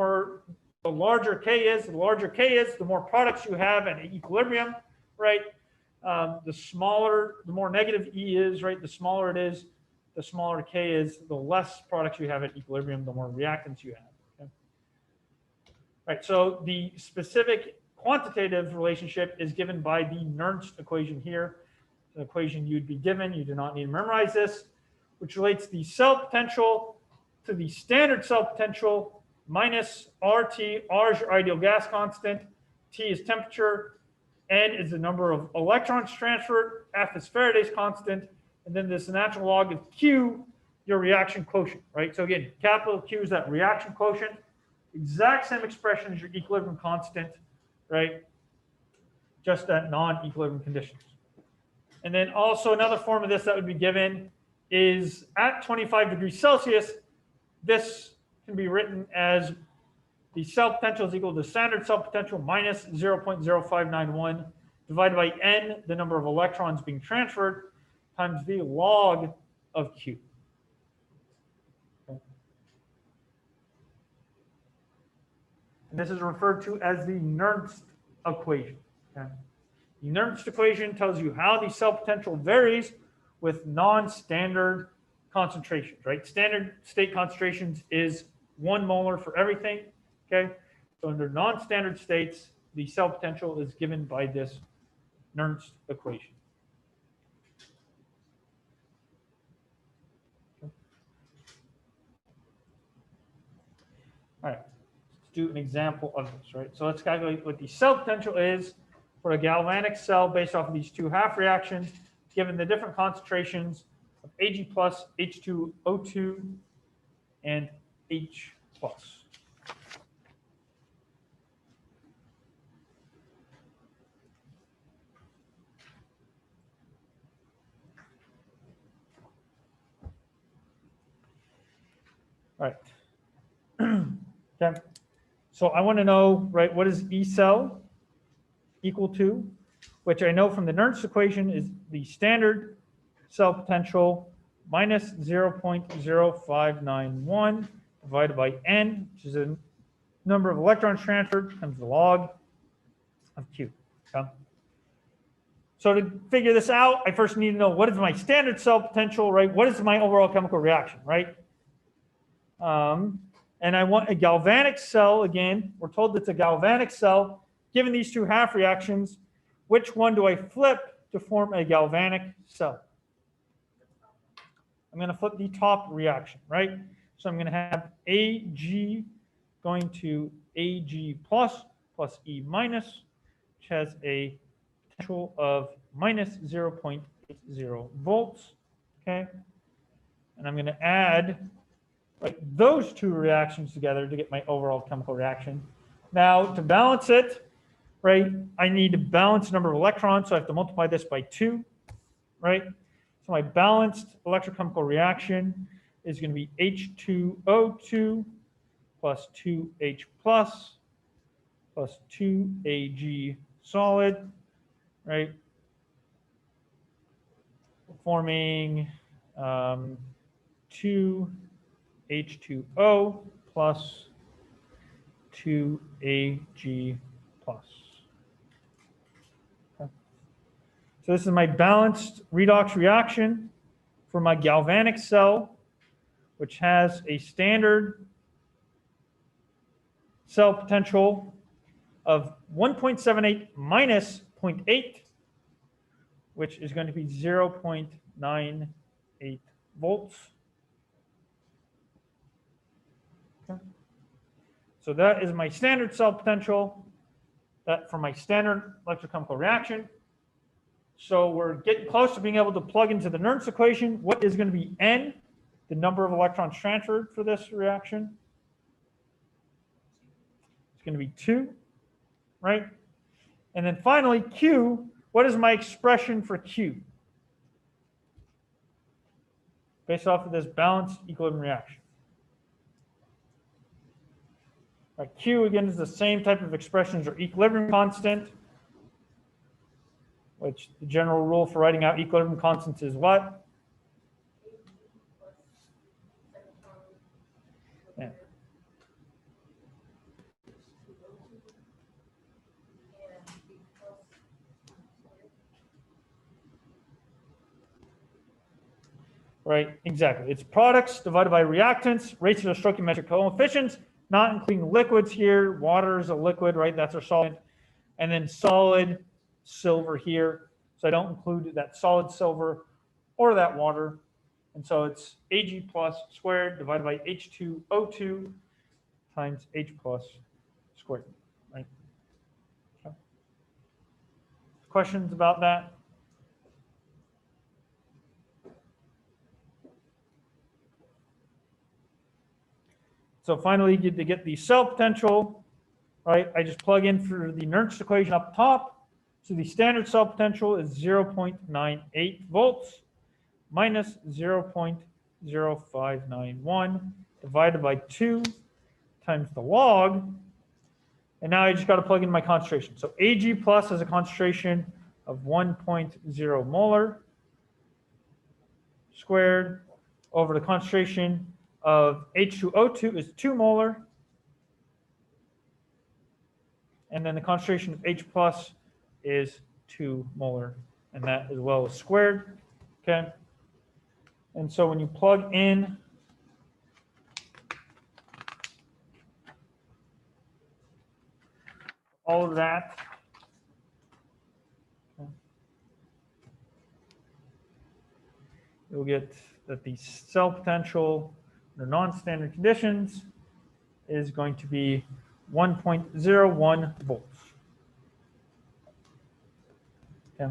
larger K is. The larger K is, the more products you have at equilibrium, right? The smaller, the more negative E is, right? The smaller it is, the smaller K is, the less products you have at equilibrium, the more reactants you have. Okay? Right, so the specific quantitative relationship is given by the Nernst equation here. The equation you'd be given, you do not need to memorize this, which relates the cell potential to the standard cell potential minus RT. R is your ideal gas constant, T is temperature, N is the number of electrons transferred, F is Faraday's constant, and then this natural log of Q, your reaction quotient, right? So again, capital Q is that reaction quotient, exact same expression as your equilibrium constant, right? Just at non-equilibrium conditions. And then also another form of this that would be given is at 25 degrees Celsius, this can be written as the cell potential is equal to standard cell potential minus 0.0591 divided by N, the number of electrons being transferred, times the log of Q. Okay. And this is referred to as the Nernst equation. Okay. The Nernst equation tells you how the cell potential varies with non-standard concentrations, right? Standard state concentrations is 1 molar for everything, okay? So under non-standard states, the cell potential is given by this Nernst equation. Okay. All right, let's do an example of this, right? So let's calculate what the cell potential is for a galvanic cell based off of these two half reactions, given the different concentrations of Ag plus, H2O2, and H plus. All right. Okay. So I want to know, right, what is E cell equal to, which I know from the Nernst equation is the standard cell potential minus 0.0591 divided by N, which is the number of electrons transferred times the log of Q. Okay. So to figure this out, I first need to know what is my standard cell potential, right? What is my overall chemical reaction, right? And I want a galvanic cell, again, we're told it's a galvanic cell. Given these two half reactions, which one do I flip to form a galvanic cell? I'm going to flip the top reaction, right? So I'm going to have Ag going to Ag plus E minus, which has a potential of minus 0.80 volts, okay? And I'm going to add those two reactions together to get my overall chemical reaction. Now, to balance it, right, I need to balance the number of electrons, so I have to multiply this by 2, right? So my balanced electrochemical reaction is going to be H2O2 plus 2H plus 2Ag solid, right? Forming 2H2O plus 2Ag plus. Okay. So this is my balanced redox reaction for my galvanic cell, which has a standard cell potential of 1.78 minus 0.8, which is going to be 0.98 volts. Okay. So that is my standard cell potential for my standard electrochemical reaction. So we're getting close to being able to plug into the Nernst equation. What is going to be N, the number of electrons transferred for this reaction? It's going to be 2, right? And then finally, Q, what is my expression for Q? Based off of this balanced equilibrium reaction. Right, Q, again, is the same type of expression as your equilibrium constant, which the general rule for writing out equilibrium constants is what? Yeah. right? Exactly. It's products divided by reactants, rates of the stoichiometric coefficients, not including liquids here. Water is a liquid, right? That's our solvent. And then solid silver here. So I don't include that solid silver or that water. And so it's Ag plus squared divided by H2O2 times H plus squared, right? So, questions about that? So finally, to get the cell potential, right, I just plug in for the Nernst equation up top. So the standard cell potential is 0.98 volts minus 0.0591 divided by 2 times the log. And now I just got to plug in my concentration. So Ag plus has a concentration of 1.0 molar squared over the concentration of H2O2 is 2 molar. And then the concentration of H plus is 2 molar. And that as well is squared. Okay. And so when you plug in all of that, okay, you'll get that the cell potential under non-standard conditions is going to be 1.01 volts. Okay.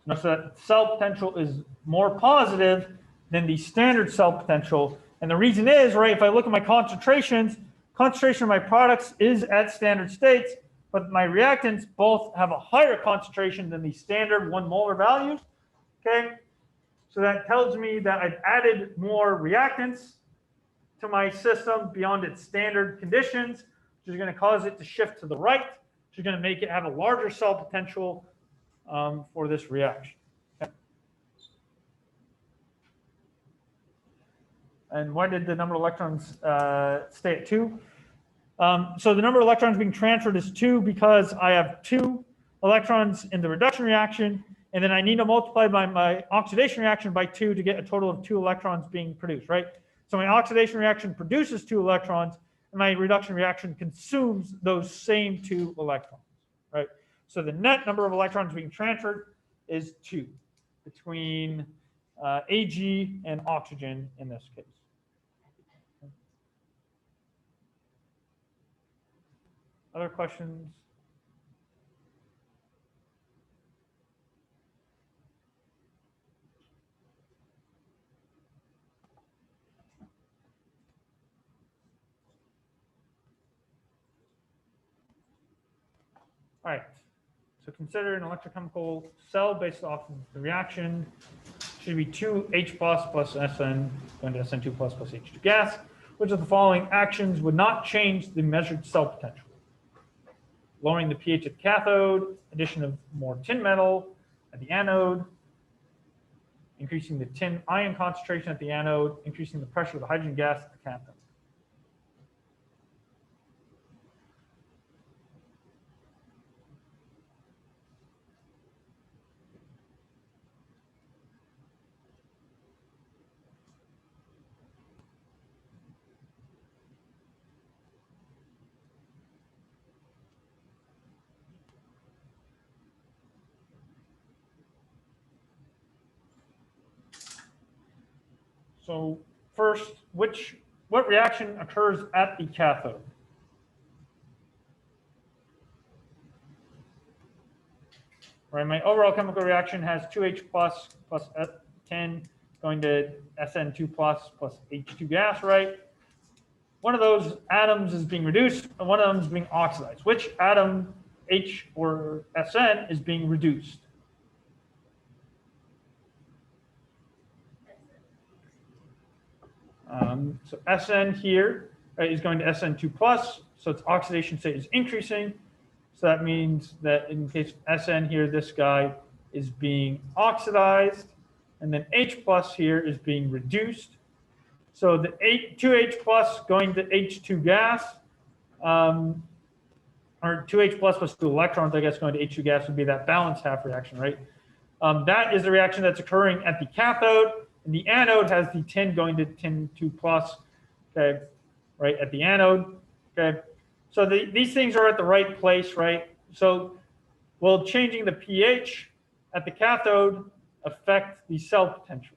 Notice that cell potential is more positive than the standard cell potential. And the reason is, right, if I look at my concentrations, concentration of my products is at standard states, but my reactants both have a higher concentration than the standard 1 molar value. Okay, so that tells me that I've added more reactants to my system beyond its standard conditions, which is going to cause it to shift to the right, which is going to make it have a larger cell potential for this reaction. Okay. And why did the number of electrons stay at 2? So the number of electrons being transferred is 2 because I have 2 electrons in the reduction reaction, and then I need to multiply my oxidation reaction by 2 to get a total of 2 electrons being produced, right? So my oxidation reaction produces 2 electrons, and my reduction reaction consumes those same 2 electrons, right? So the net number of electrons being transferred is 2 between Ag and oxygen in this case. Other questions? All right. So consider an electrochemical cell based off of the reaction. Should be 2H plus Sn going to Sn2 plus H2 gas. Which of the following actions would not change the measured cell potential? Lowering the pH at the cathode, addition of more tin metal at the anode, increasing the tin ion concentration at the anode, increasing the pressure of the hydrogen gas at the cathode. So first, what reaction occurs at the cathode? Right, my overall chemical reaction has 2H plus 10 going to Sn2 plus H2 gas, right? One of those atoms is being reduced, and one of them is being oxidized. Which atom, H or Sn, is being reduced? So Sn here, right, is going to Sn2 plus, so its oxidation state is increasing. So that means that in case Sn here, this guy is being oxidized, and then H plus here is being reduced. So the 2H plus going to H2 gas or 2H plus 2 electrons, I guess, going to H2 gas would be that balanced half reaction, right? That is the reaction that's occurring at the cathode, and the anode has the tin going to tin 2 plus, okay, right, at the anode, okay? So these things are at the right place, right? So will changing the pH at the cathode affect the cell potential?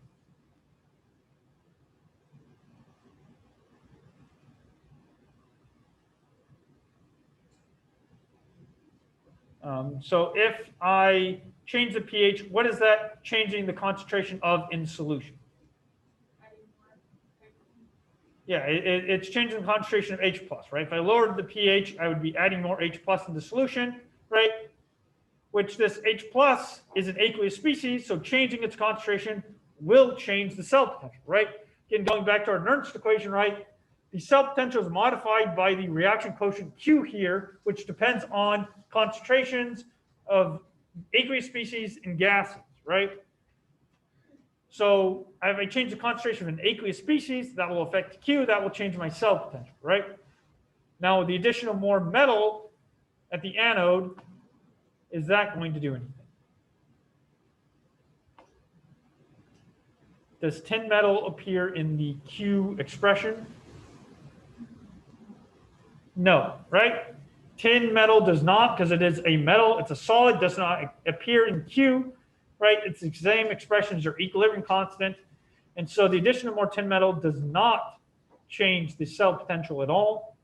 So if I change the pH, what is that changing the concentration of in solution? Yeah, it's changing the concentration of H plus, right? If I lowered the pH, I would be adding more H plus in the solution, right? Which this H plus is an aqueous species, so changing its concentration will change the cell potential, right? Again, going back to our Nernst equation, right? The cell potential is modified by the reaction quotient Q here, which depends on concentrations of aqueous species and gases, right? So if I change the concentration of an aqueous species, that will affect Q, that will change my cell potential, right? Now, with the addition of more metal at the anode, is that going to do anything? Does tin metal appear in the Q expression? No, right? Tin metal does not, because it is a metal, it's a solid, does not appear in Q, right? It's the same expressions, your equilibrium constant. And so the addition of more tin metal does not change the cell potential at all,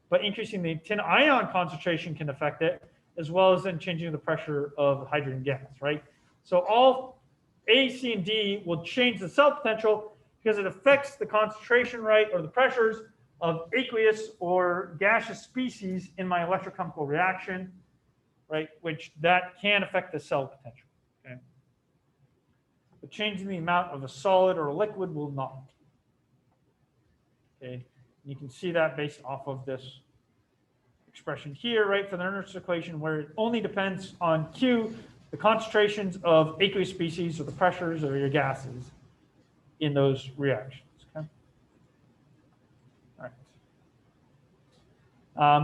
but increasing the tin ion concentration can affect it, as well as then changing the pressure of hydrogen gas, right? So all A, C, and D will change the cell potential because it affects the concentration, right, or the pressures of aqueous or gaseous species in my electrochemical reaction, right, which that can affect the cell potential, okay? But changing the amount of a solid or a liquid will not, okay? And you can see that based off of this expression here, right, for the Nernst equation, where it only depends on Q, the concentrations of aqueous species or the pressures of your gases in those reactions, okay? All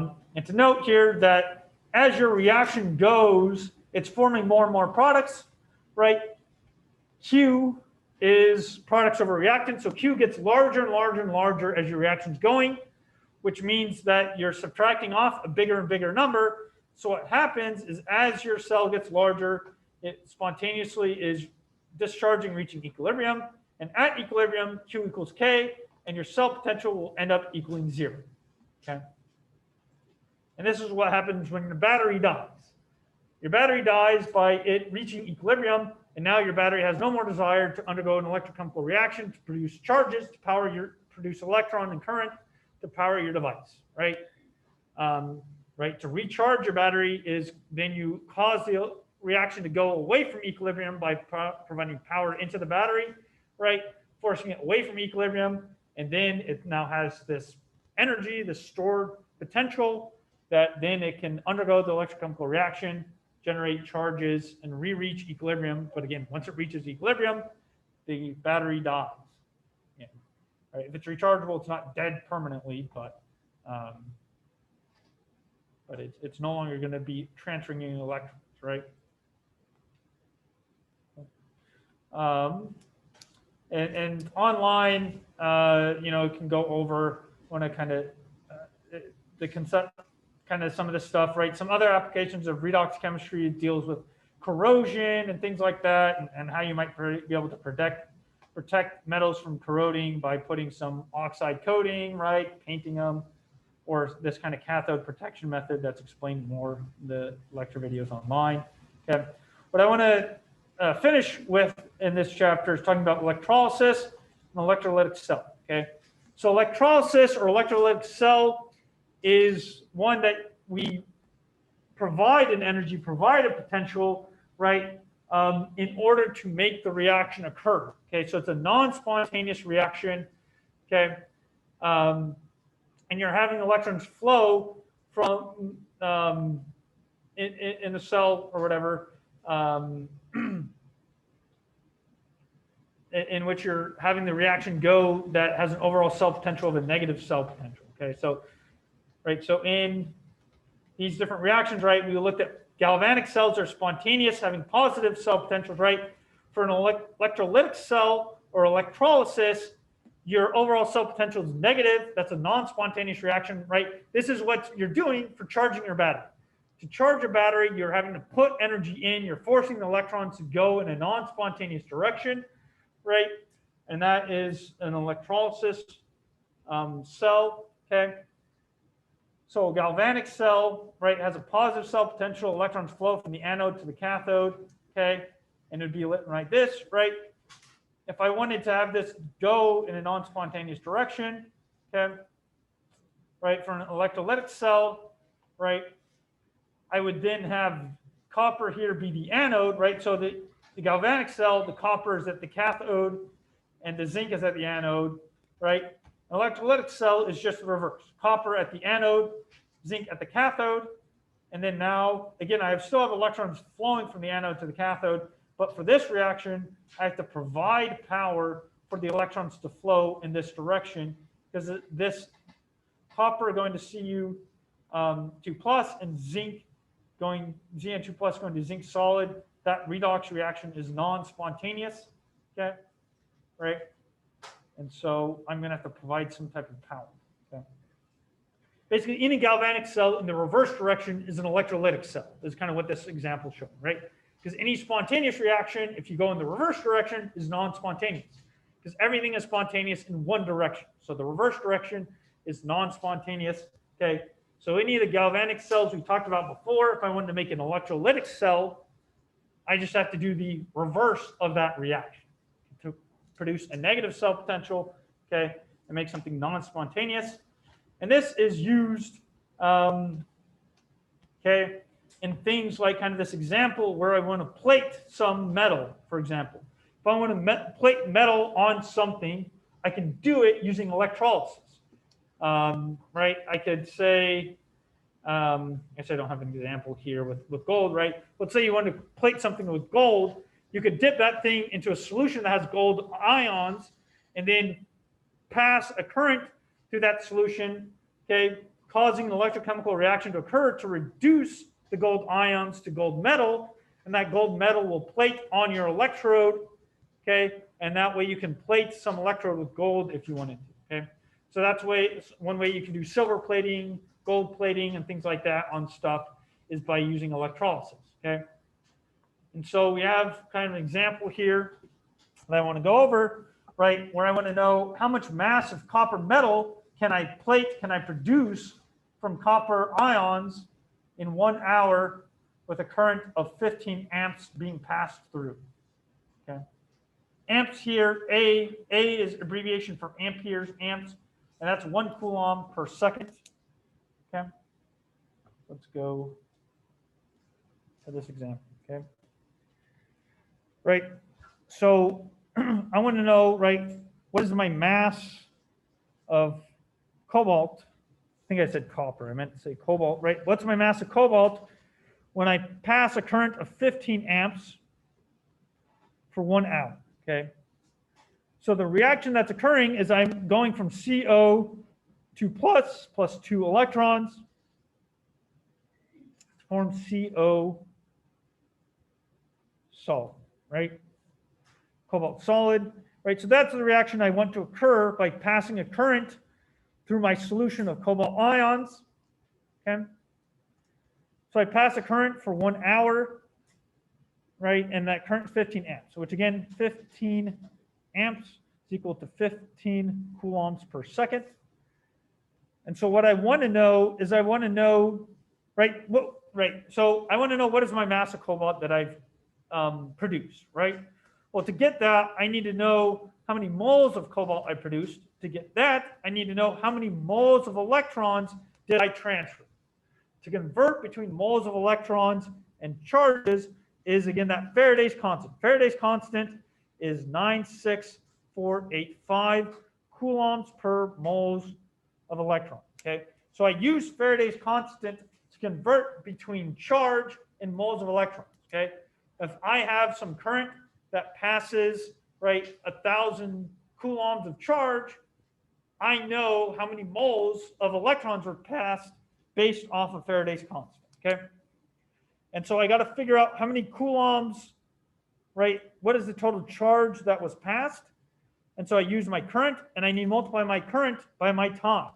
right. And to note here that as your reaction goes, it's forming more and more products, right? Q is products over reactants, so Q gets larger and larger and larger as your reaction's going, which means that you're subtracting off a bigger and bigger number. So what happens is as your cell gets larger, it spontaneously is discharging, reaching equilibrium. And at equilibrium, Q equals K, and your cell potential will end up equaling 0. Okay? And this is what happens when the battery dies. Your battery dies by it reaching equilibrium, and now your battery has no more desire to undergo an electrochemical reaction to produce charges to produce electron and current to power your device, right? Right. To recharge your battery is then you cause the reaction to go away from equilibrium by providing power into the battery, right? Forcing it away from equilibrium, and then it now has this energy, this stored potential that then it can undergo the electrochemical reaction, generate charges, and re-reach equilibrium. But again, once it reaches equilibrium, the battery dies. Yeah. Right. If it's rechargeable, it's not dead permanently, but it's no longer going to be transferring any electrons, right? And online, you know, it can go over when I kind of the concept, kind of some of this stuff, right? Some other applications of redox chemistry deals with corrosion and things like that, and how you might be able to protect metals from corroding by putting some oxide coating, right? Painting them, or this kind of cathode protection method that's explained more in the lecture videos online. Okay. What I want to finish with in this chapter is talking about electrolysis and electrolytic cell. Okay. So electrolysis or electrolytic cell is one that we provide an energy, provide a potential, right, in order to make the reaction occur. Okay, so it's a non-spontaneous reaction. Okay, and you're having electrons flow from in the cell or whatever, in which you're having the reaction go that has an overall cell potential of a negative cell potential. Okay, so right, so in these different reactions, right? We looked at galvanic cells are spontaneous, having positive cell potentials, right? For an electrolytic cell or electrolysis, your overall cell potential is negative. That's a non-spontaneous reaction, right? This is what you're doing for charging your battery. To charge a battery, you're having to put energy in. You're forcing the electrons to go in a non-spontaneous direction, right? And that is an electrolysis cell, okay? So a galvanic cell, right, has a positive cell potential. Electrons flow from the anode to the cathode, okay? And it would be lit like this, right? If I wanted to have this go in a non-spontaneous direction, okay, right, for an electrolytic cell, right, I would then have copper here be the anode, right? So the galvanic cell, the copper is at the cathode and the zinc is at the anode, right? An electrolytic cell is just the reverse. Copper at the anode, zinc at the cathode. And then now, again, I still have electrons flowing from the anode to the cathode, but for this reaction, I have to provide power for the electrons to flow in this direction because this copper going to Cu2 plus and zinc going Zn2 plus going to zinc solid. That redox reaction is non-spontaneous, okay, right? And so I'm going to have to provide some type of power. Okay? Basically, in a galvanic cell in the reverse direction is an electrolytic cell. Is kind of what this example showed, right? Because any spontaneous reaction, if you go in the reverse direction, is non-spontaneous. Because everything is spontaneous in one direction. So the reverse direction is non-spontaneous. Okay. So any of the galvanic cells we talked about before, if I wanted to make an electrolytic cell, I just have to do the reverse of that reaction to produce a negative cell potential, okay, and make something non-spontaneous. And this is used, okay, in things like kind of this example where I want to plate some metal, for example. If I want to plate metal on something, I can do it using electrolysis, right? I could say, I guess I don't have an example here with gold, right? Let's say you want to plate something with gold. You could dip that thing into a solution that has gold ions and then pass a current through that solution, okay, causing an electrochemical reaction to occur to reduce the gold ions to gold metal, and that gold metal will plate on your electrode, okay, and that way you can plate some electrode with gold if you wanted to, okay. So that's one way you can do silver plating, gold plating, and things like that on stuff is by using electrolysis, okay. And so we have kind of an example here that I want to go over, right, where I want to know how much mass of copper metal can I produce from copper ions in 1 hour with a current of 15 amps being passed through, okay. Amps here, A is abbreviation for amperes, amps, and that's 1 coulomb per second, okay. Let's go to this example, okay. Right, so I want to know, right, what is my mass of cobalt? I think I said copper, I meant to say cobalt, right? What's my mass of cobalt when I pass a current of 15 amps for 1 hour, okay? So the reaction that's occurring is I'm going from CO2 plus 2 electrons to form CO solid, right? Cobalt solid, right? So that's the reaction I want to occur by passing a current through my solution of cobalt ions, okay? So I pass a current for 1 hour, right? And that current is 15 amps, which again, 15 amps is equal to 15 coulombs per second. And so what I want to know is I want to know, right? So I want to know what is my mass of cobalt that I've produced, right? Well, to get that, I need to know how many moles of cobalt I produced. To get that, I need to know how many moles of electrons did I transfer. To convert between moles of electrons and charges is, again, that Faraday's constant. Faraday's constant is 96485 coulombs per moles of electron, okay? So I use Faraday's constant to convert between charge and moles of electrons, okay? If I have some current that passes, right, 1,000 coulombs of charge, I know how many moles of electrons were passed based off of Faraday's constant, okay? And so I got to figure out how many coulombs, right? What is the total charge that was passed? And so I use my current, and I need to multiply my current by my time.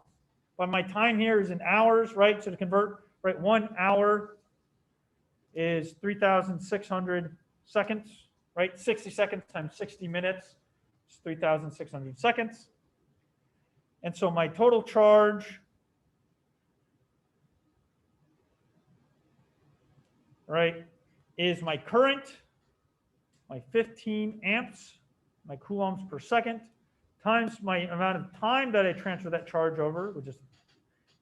But my time here is in hours, right? So to convert, right, 1 hour is 3,600 seconds, right? 60 seconds times 60 minutes is 3,600 seconds. And so my total charge, right, is my current, my 15 amps, my coulombs per second, times my amount of time that I transfer that charge over, which is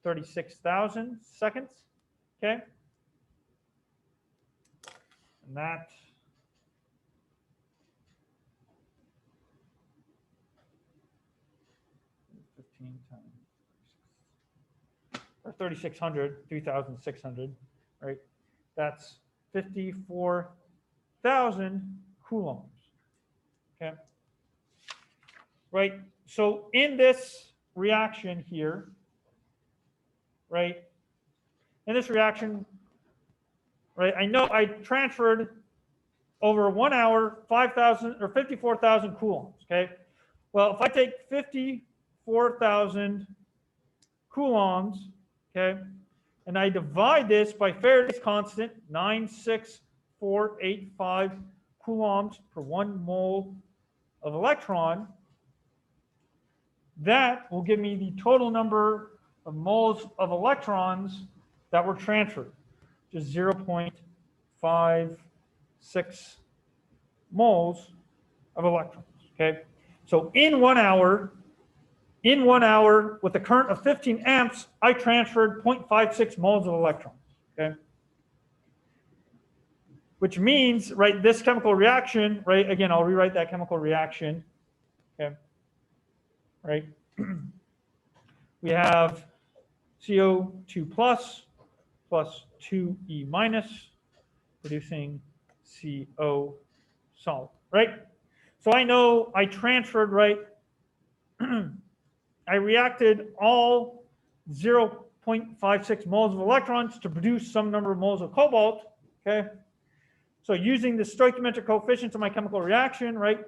36,000 seconds, okay? And that is 15 times, or 3,600, 3,600, right? That's 54,000 coulombs, okay? Right, so in this reaction here, right, in this reaction, right, I know I transferred over 1 hour 5,000 or 54,000 coulombs, okay? Well, if I take 54,000 coulombs, okay, and I divide this by Faraday's constant, 96485 coulombs per 1 mole of electron, that will give me the total number of moles of electrons that were transferred, just 0.56 moles of electrons, okay? So in 1 hour, with a current of 15 amps, I transferred 0.56 moles of electrons, okay? Which means, right, this chemical reaction, right, again, I'll rewrite that chemical reaction, okay? Right? We have CO2 plus 2E minus, producing CO solid, right? So I know I transferred, right? I reacted all 0.56 moles of electrons to produce some number of moles of cobalt, okay? So using the stoichiometric coefficients of my chemical reaction, right?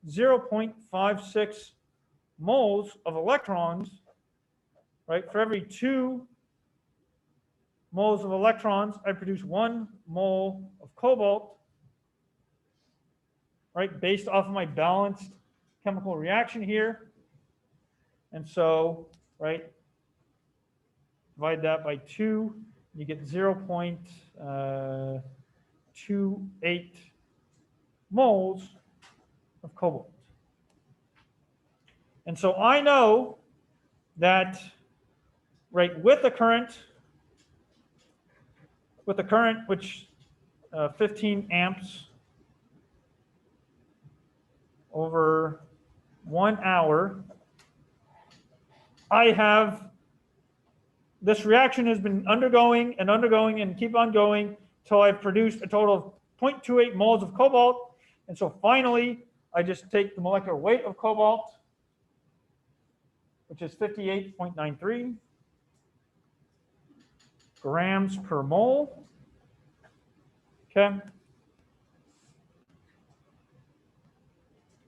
0.56 moles of electrons, right? For every 2 moles of electrons, I produce 1 mole of cobalt, right? Based off of my balanced chemical reaction here. And so, right, divide that by 2, you get 0.28 moles of cobalt. And so I know that, right, with the current, which 15 amps over 1 hour, I have, this reaction has been undergoing and keep on going till I've produced a total of 0.28 moles of cobalt. And so finally, I just take the molecular weight of cobalt, which is 58.93 grams per mole, okay?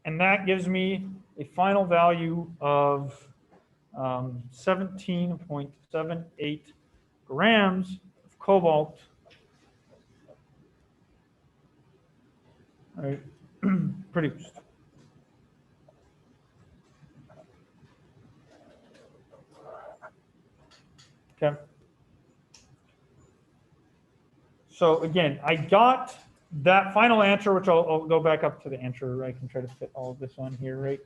And that gives me a final value of 17.78 grams of cobalt, right, produced. Okay. So again, I got that final answer, which I'll go back up to the answer. I can try to fit all of this on here, right?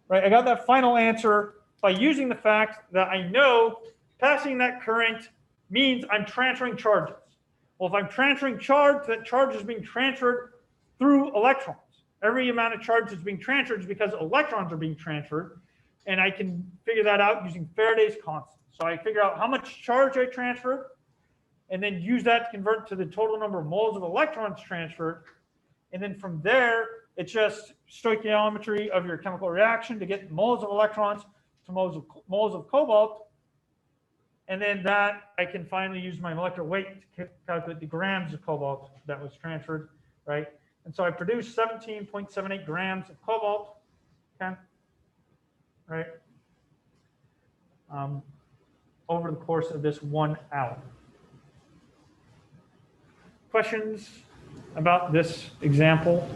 Right, I got that final answer by using the fact that I know passing that current means I'm transferring charges. Well, if I'm transferring charge, that charge is being transferred through electrons. Every amount of charge that's being transferred is because electrons are being transferred, and I can figure that out using Faraday's constant. So I figure out how much charge I transferred, and then use that to convert to the total number of moles of electrons transferred. And then from there, it's just stoichiometry of your chemical reaction to get moles of electrons to moles of cobalt. And then that, I can finally use my molecular weight to calculate the grams of cobalt that was transferred, right? And so I produced 17.78 grams of cobalt, okay, right, over the course of this 1 hour. Questions about this example?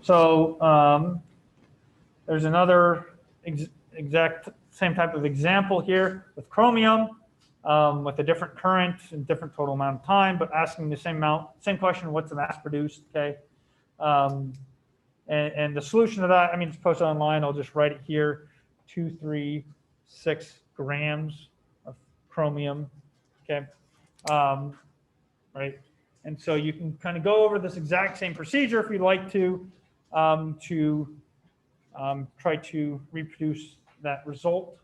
So there's another exact same type of example here with chromium, with a different current and different total amount of time, but asking the same question: what's the mass produced? Okay, and the solution to that, I mean, it's posted online. I'll just write it here: 236 grams of chromium. Okay, right. And so you can kind of go over this exact same procedure if you'd like to try to reproduce that result.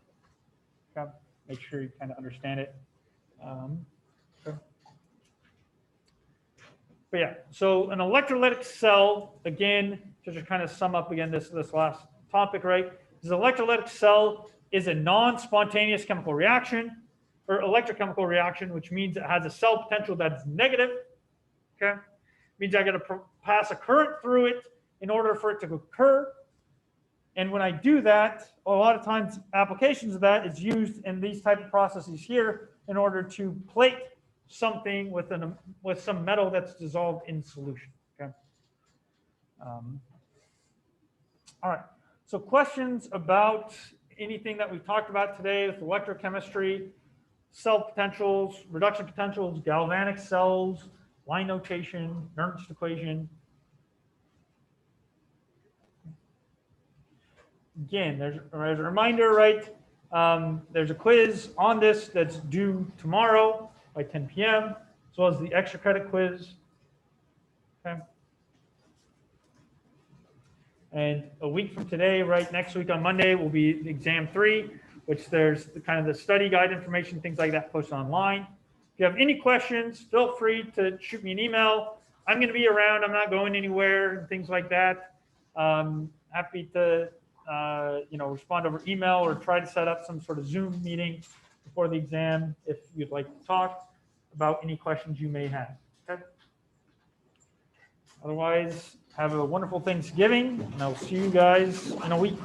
Okay. Make sure you kind of understand it. Okay. But yeah, so an electrolytic cell, again, to just kind of sum up again this last topic, right? This electrolytic cell is a non-spontaneous chemical reaction or electrochemical reaction, which means it has a cell potential that's negative. Okay, means I got to pass a current through it in order for it to occur. And when I do that, a lot of times applications of that is used in these type of processes here in order to plate something with some metal that's dissolved in solution. Okay. All right. So questions about anything that we talked about today with electrochemistry, cell potentials, reduction potentials, galvanic cells, line notation, Nernst equation. Again, there's a reminder, right? There's a quiz on this that's due tomorrow by 10 p.m., as well as the extra credit quiz. Okay. And a week from today, right, next week on Monday, will be exam 3, which there's the study guide information, things like that posted online. If you have any questions, feel free to shoot me an email. I'm going to be around. I'm not going anywhere and things like that. Happy to respond over email or try to set up some sort of Zoom meeting before the exam if you'd like to talk about any questions you may have. Okay. Otherwise, have a wonderful Thanksgiving, and I'll see you guys in a week.